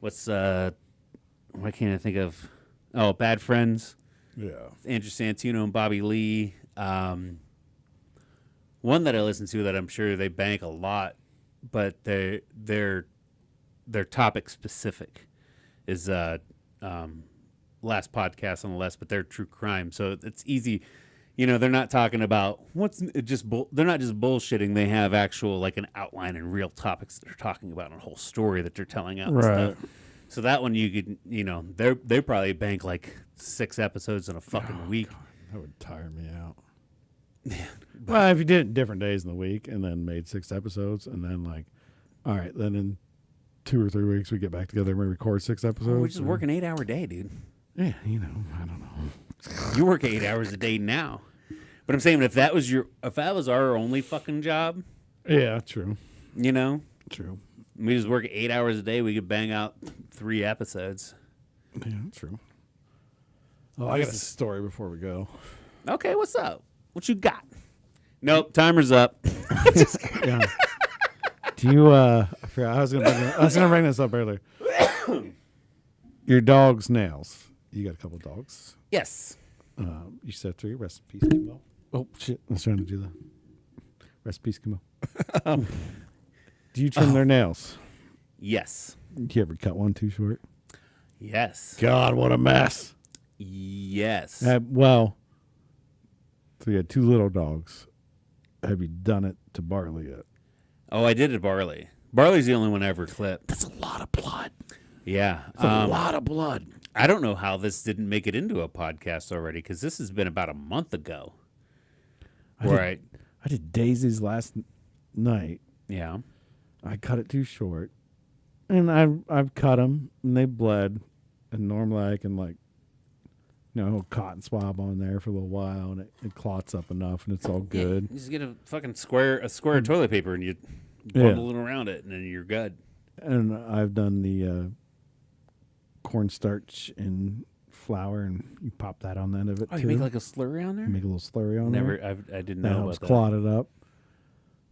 What's why can't I think of? Oh, Bad Friends. Yeah. Andrew Santino and Bobby Lee. One that I listen to that I'm sure they bank a lot, but they're topic specific is last podcast on the list, but they're true crime, so it's easy. You know, they're not talking about they're not just bullshitting. They have actual like an outline and real topics that they're talking about and a whole story that they're telling out. And Right. stuff. So that one you could, you know, they probably bank like 6 episodes in a fucking week. God, that would tire me out. Well, if you did it different days in the week and then made 6 episodes and then like, all right, then in 2 or 3 weeks we get back together and we record 6 episodes. We're just or- working 8-hour day, dude. Yeah, you know, I don't know. You work 8 hours a day now. But I'm saying if that was our only fucking job, Yeah, true. you know, True. we just work 8 hours a day, we could bang out 3 episodes. Yeah, true. Oh, I got a story before we go. Okay, what's up? What you got? Nope, timer's up. Yeah. Do you? I forgot. I was gonna bring this up earlier. Your dog's nails. You got a couple dogs. Yes. You said 3. Rest in peace, Kimbo. Oh shit! I was trying to do that. Rest in peace, Kimbo. Do you trim their nails? Yes. Do you ever cut one too short? Yes. God, what a mess. Yes. Well, so you had 2 little dogs. Have you done it to Barley yet? Oh, I did it Barley. Barley's the only one I ever clipped. That's a lot of blood. Yeah. That's a lot of blood. I don't know how this didn't make it into a podcast already because this has been about a month ago. Right. I did daisies last night. Yeah. I cut it too short, and I've cut them and they bled, and normally I can cotton swab on there for a little while and it clots up enough and it's all good. You just get a fucking square of toilet paper and you Yeah. bundle it around it, and then you're good. And I've done the cornstarch and flour, and you pop that on the end of it Oh, too. you make like a slurry on there? Make a little slurry on there. I didn't That know helps about that. clot it up.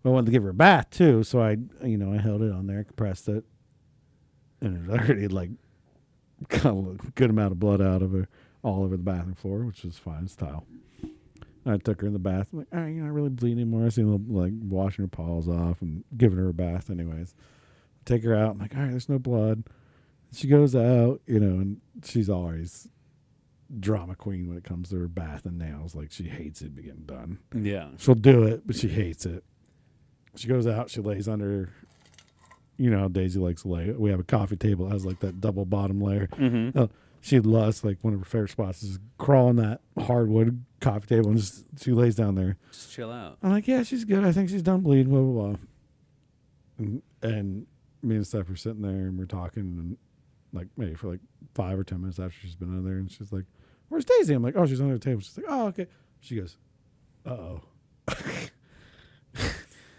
I wanted to give her a bath too, so I held it on there, compressed it, and it already got a good amount of blood out of her all over the bathroom floor, which was fine. It's tile. I took her in the bath. I'm like, all right, you're not really bleeding anymore. I see her washing her paws off and giving her a bath anyways. Take her out. I'm like, all right, there's no blood. She goes out, and she's always drama queen when it comes to her bath and nails. Like, she hates it getting done. Yeah. She'll do it, but she hates it. She goes out, she lays under, how Daisy likes to lay. We have a coffee table that has that double bottom layer. Mm-hmm. She loves, one of her favorite spots is crawl on that hardwood coffee table, and she lays down there. Just chill out. I'm like, yeah, she's good. I think she's done bleeding, blah, blah, blah. And me and Steph are sitting there, and we're talking, and maybe for 5 or 10 minutes after she's been in there, and she's like, where's Daisy? I'm like, oh, she's under the table. She's like, oh, okay. She goes, uh-oh.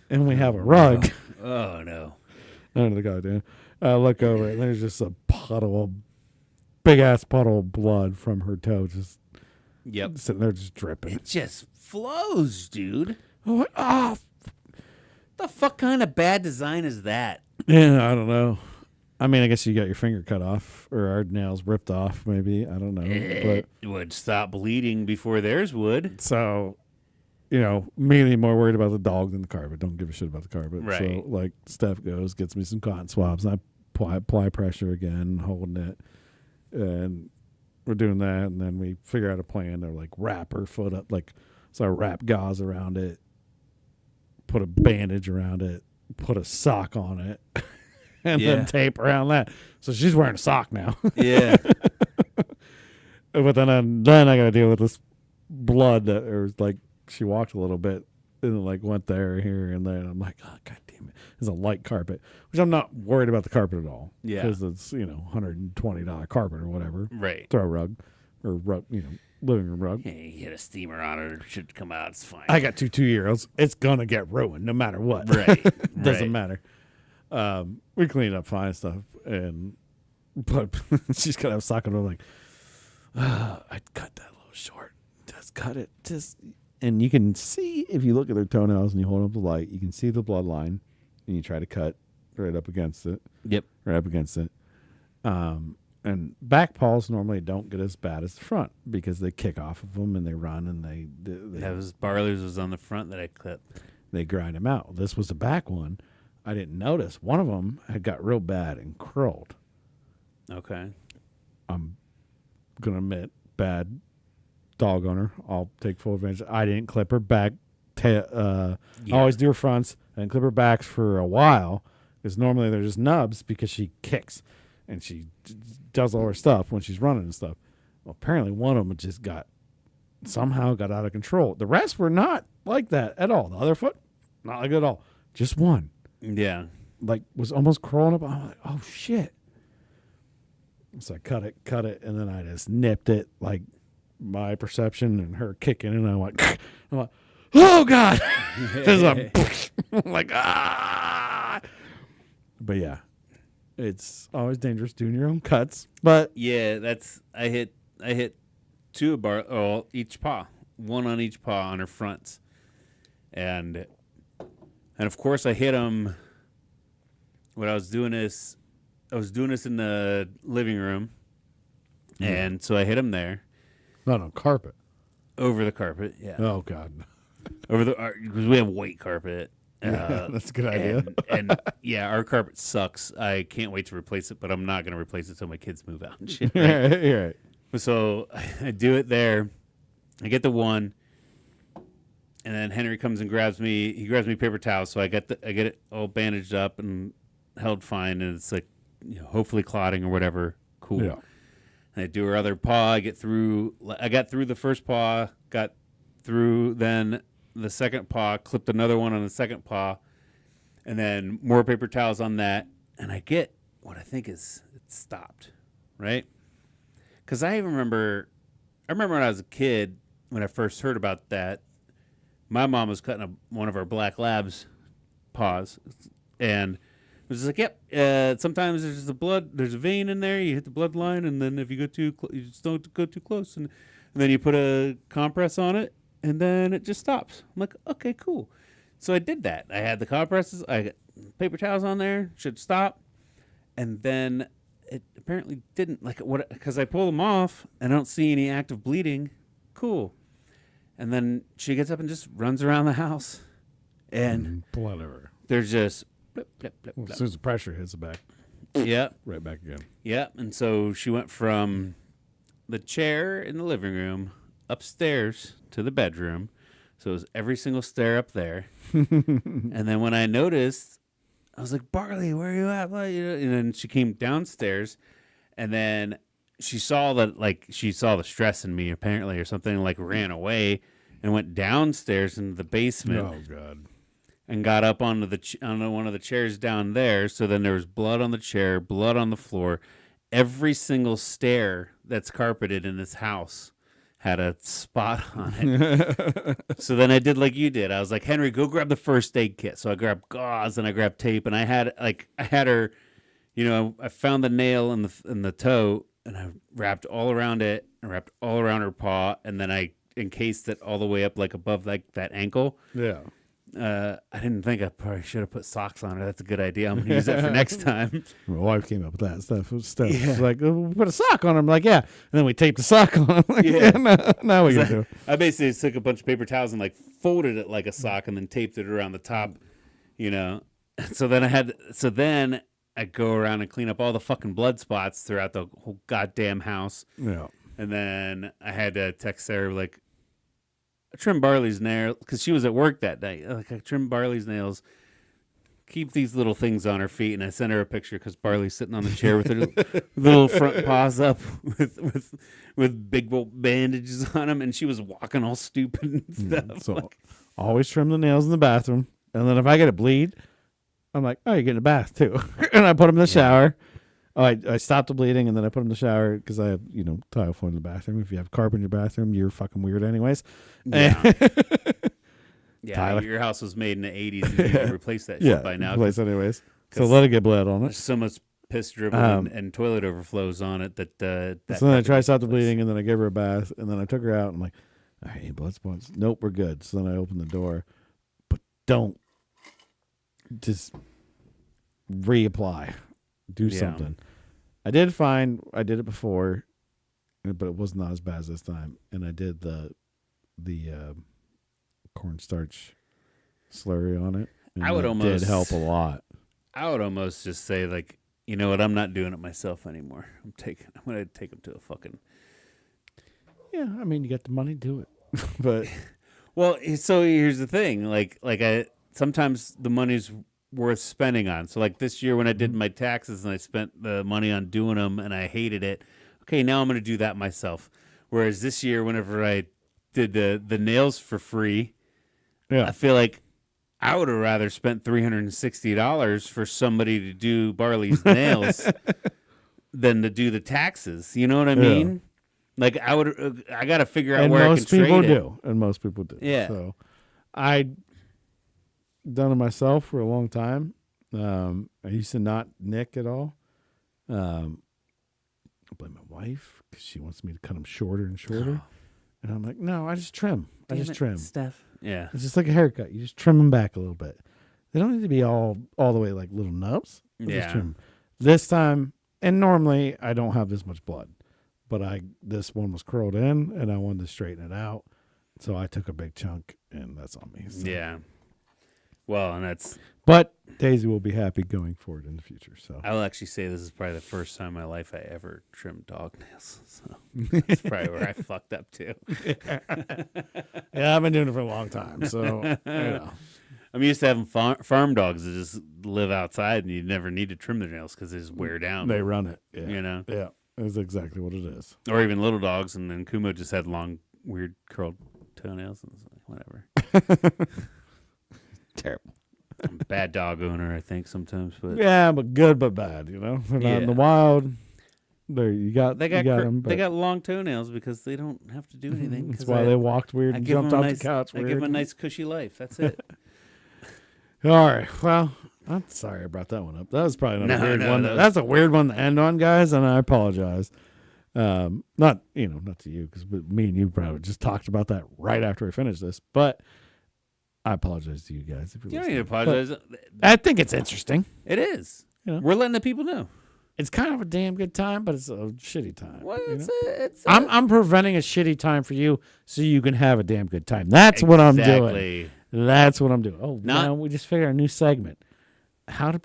And we have a rug Oh, no. under the goddamn. I look over, and there's just a big-ass puddle of blood from her toe just Yep. sitting there just dripping. It just flows, dude. I'm like, oh, The fuck kind of bad design is that? yeah, I don't know. I mean, I guess you got your finger cut off or our nails ripped off, maybe. I don't know. It would stop bleeding before theirs would. But so, me more worried about the dog than the carpet. Don't give a shit about the carpet. Right. So, Steph goes, gets me some cotton swabs, and I apply pressure again, holding it. And we're doing that, and then we figure out a plan to, wrap her foot up. So I wrap gauze around it, put a bandage around it, put a sock on it. And Yeah. then tape around that. So she's wearing a sock now. Yeah. But then I got to deal with this blood that was she walked a little bit and went there, here, and there. And I'm like, oh, God damn it. It's a light carpet, which I'm not worried about the carpet at all. Yeah. Because it's, $120 carpet or whatever. Right. Throw rug or rug, living room rug. Yeah, you get a steamer on it, it should come out. It's fine. I got 2 2-year-olds. It's going to get ruined no matter what. Right. Doesn't Right. matter. We cleaned up fine stuff, but she's gonna have a sock on. I'm like, I'd cut that a little short. Just cut it. And you can see if you look at their toenails and you hold up the light, you can see the bloodline, and you try to cut right up against it. Yep. Right up against it. And back paws normally don't get as bad as the front because they kick off of them and they run and they That was Barley's was on the front that I clipped. they grind them out. This was the back one. I didn't notice. One of them had got real bad and curled. Okay. I'm going to admit, bad dog owner. I'll take full advantage. I didn't clip her back. I always do her fronts. I didn't clip her backs for a while because normally they're just nubs because she kicks and she does all her stuff when she's running and stuff. Well, apparently one of them just somehow got out of control. The rest were not like that at all. The other foot, not like that at all. Just one. Yeah. Was almost crawling up. I'm like, oh shit. So I cut it, and then I just nipped it, my perception and her kicking, and I'm like, oh God. Just I'm like, ah. But yeah, it's always dangerous doing your own cuts. But Yeah, I hit 2 each paw, 1 on each paw on her fronts, and of course I hit them. What I was doing is, in the living room, and so I hit him there not on carpet. over the carpet. Yeah, Oh God. over the because we have white carpet. That's a good idea. And yeah, our carpet sucks. I can't wait to replace it, but I'm not going to replace it until my kids move out and shit. Right? You're right. So I do it there. I get the one, and then Henry comes and grabs me. He grabs me paper towels, so I get it all bandaged up and held fine, and it's hopefully clotting or whatever. Cool. Yeah. And I do her other paw. I got through the first paw. Got through then the second paw, clipped another one on the second paw, and then more paper towels on that. And I get what I think is it stopped, right? Because I remember when I was a kid, when I first heard about that, my mom was cutting one of our black labs paws, and it was like, yep. Sometimes there's a vein in there. You hit the blood line, and then if you go you just don't go too close, and then you put a compress on it, and then it just stops. I'm like, okay, cool. So I did that. I had the compresses. I got paper towels on there. Should stop, and then it apparently didn't. Because I pull them off, and I don't see any active bleeding. Cool. And then she gets up and just runs around the house, and blood everywhere. there's just blip, blip, blip, As blip. soon as the pressure hits the back, Yep, right back again. yep. And so she went from the chair in the living room upstairs to the bedroom. So it was every single stair up there. And then when I noticed, I was like, Barley, where are you at? And then she came downstairs, and then she saw the stress in me apparently or something, like ran away and went downstairs into the basement. Oh God. And got up onto one of the chairs down there. So then there was blood on the chair, blood on the floor. Every single stair that's carpeted in this house had a spot on it. So then I did like you did. I was like, Henry, go grab the first aid kit. So I grabbed gauze and I grabbed tape, and I had her, I found the nail in the toe, and I wrapped all around it, and wrapped all around her paw, and then I encased it all the way up like above like that ankle. Yeah. I didn't think I probably should have put socks on her. That's a good idea. I'm gonna use that for next time. My wife came up with that stuff. Yeah. She's like, oh, put a sock on him. I'm like, yeah. And then we taped the sock on him. Like, Yeah. Now we can do. I basically took a bunch of paper towels and like folded it like a sock and then taped it around the top, So then I go around and clean up all the fucking blood spots throughout the whole goddamn house. Yeah. And then I had to text Sarah like, I trim Barley's nails because she was at work that day. Like, I trim Barley's nails, keep these little things on her feet, and I sent her a picture because Barley's sitting on the chair with her little front paws up with big bandages on them, and she was walking all stupid and stuff. So always trim the nails in the bathroom, and then if I get a bleed, I'm like, oh, you're getting a bath too, and I put them in the shower. Oh, I stopped the bleeding, and then I put them in the shower because I have, tile floor in the bathroom. If you have carpet in your bathroom, you're fucking weird anyways. Yeah. Yeah, Tyler. your house was made in the 80s, and you need to replace that shit by now. Replace anyways. So 'cause let it get bled on it. There's so much piss dribbling and toilet overflows on it that So then I tried to stop the bleeding, and then I gave her a bath, and then I took her out. And I'm like, all right, blood spots. Nope, we're good. So then I opened the door, but don't just reapply. Do something. I did it before, but it was not as bad as this time. And I did the cornstarch slurry on it. And I would almost did help a lot. I would almost just say, like, you know what? I'm not doing it myself anymore. I'm going to take them to a fucking. Yeah, I mean, you got the money, do it. But well, so here's the thing. Like I sometimes the money's worth spending on. So like this year when I did my taxes and I spent the money on doing them and I hated it. Okay, now I'm going to do that myself. Whereas this year, whenever I did the nails for free, yeah, I feel like I would have rather spent $360 for somebody to do Barley's nails than to do the taxes. You know what I mean? Like I got to figure out where I can trade it. And most people do. Yeah. So I done it myself for a long time. I used to not nick at all. I blame my wife because she wants me to cut them shorter and shorter. And I'm like, no, I just trim. Trim. Steph. Yeah. It's just like a haircut. You just trim them back a little bit. They don't need to be all the way like little nubs. Just trim. This time, and normally I don't have this much blood, but this one was curled in and I wanted to straighten it out. So I took a big chunk and that's on me. So. Yeah. Well, and But Daisy will be happy going forward in the future. So I will actually say this is probably the first time in my life I ever trimmed dog nails. So that's probably where I fucked up too. Yeah, I've been doing it for a long time. So I'm used to having farm dogs that just live outside and you never need to trim their nails because they just wear down. They run it. Yeah. You know? Yeah. That's exactly what it is. Or even little dogs, and then Kumo just had long, weird, curled toenails. And it's like, whatever. Terrible. I'm a bad dog owner, I think, sometimes. But Yeah, but good but bad, you know? They're not in the Yeah. wild. There, you got they got them. they got long toenails because they don't have to do anything. That's 'cause why they walked weird I and give jumped them off a nice, the couch I weird. give them a nice cushy life. That's it. All right. Well, I'm sorry I brought that one up. That was probably not a No, weird no, one. that was- That's a weird one to end on, guys, and I apologize. Not to you, because me and you probably just talked about that right after we finished this. But I apologize to you guys if you're You don't need to listening. apologize. But I think it's interesting. It is. Yeah. We're letting the people know. It's kind of a damn good time, but it's a shitty time. Well, you know? it's I'm preventing a shitty time for you so you can have a damn good time. That's what I'm doing. Exactly. That's what I'm doing. Oh, Not- now we just figured out a new segment. How to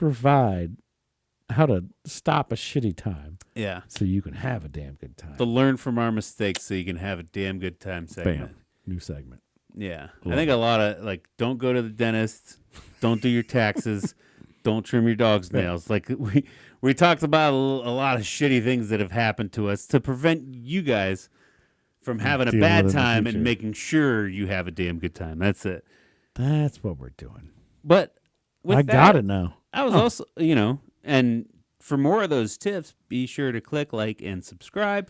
stop a shitty time Yeah. so you can have a damn good time. To learn from our mistakes so you can have a damn good time segment. Bam. New segment. Yeah. Love I think a lot of, like, don't go to the dentist, don't do your taxes, don't trim your dog's nails. Like, we talked about a lot of shitty things that have happened to us to prevent you guys from having a Deal bad with it in the time future. and making sure you have a damn good time. That's it. That's what we're doing. But with I that, got it now. I was also, and for more of those tips, be sure to click like and subscribe.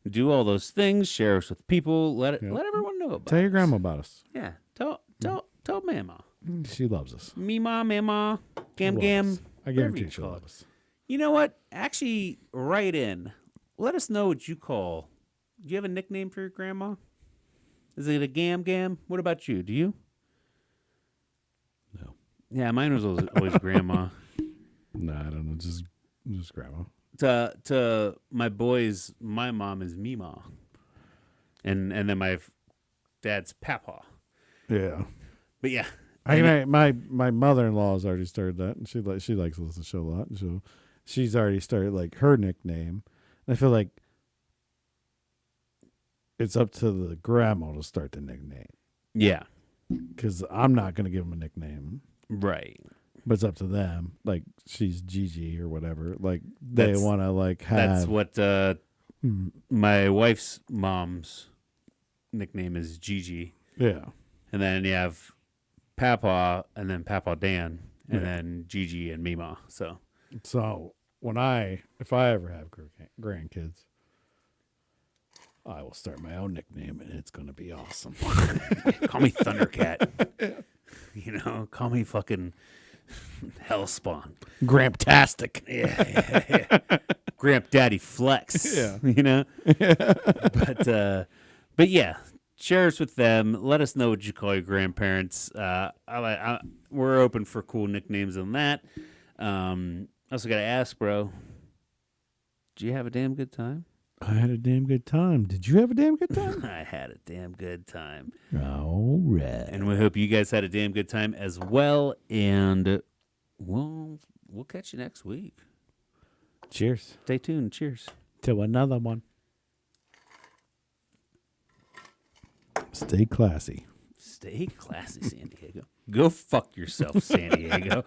Do all those things. Share us with people. Let everyone know about. Tell your us. grandma about us. Yeah. Tell Mama. She loves us. Mima, Mama, Gam Loves Gam. us. I whatever guarantee you she'll call love it. us. You know what? Actually, write in. Let us know what you call. Do you have a nickname for your grandma? Is it a Gam Gam? What about you? Do you? No. Yeah, mine was always Grandma. No, I don't know. Just grandma. To my boys, my mom is Mima, and then my dad's Papa. Yeah. But yeah, My mother-in-law has already started that, and she likes to listen to the show a lot, and so she's already started like her nickname. And I feel like it's up to the grandma to start the nickname yeah, because I'm not going to give them a nickname, right. but it's up to them. Like she's Gigi or whatever. Like they That's- want to like have. That's what my wife's mom's nickname is Gigi, Yeah. and then you have Papa, and then Papa Dan, and Yeah. then Gigi and Mima. So So if I ever have grandkids, I will start my own nickname, and it's going to be awesome. call me Thundercat. Call me fucking Hellspawn. Gramptastic. Yeah. Gramp Daddy Flex. Yeah. But yeah, share us with them. Let us know what you call your grandparents. We're open for cool nicknames on that. Also got to ask, bro, did you have a damn good time? I had a damn good time. Did you have a damn good time? I had a damn good time. All right. And we hope you guys had a damn good time as well. And we'll catch you next week. Cheers. Stay tuned. Cheers. To another one. Stay classy. Stay classy, San Diego. Go fuck yourself, San Diego.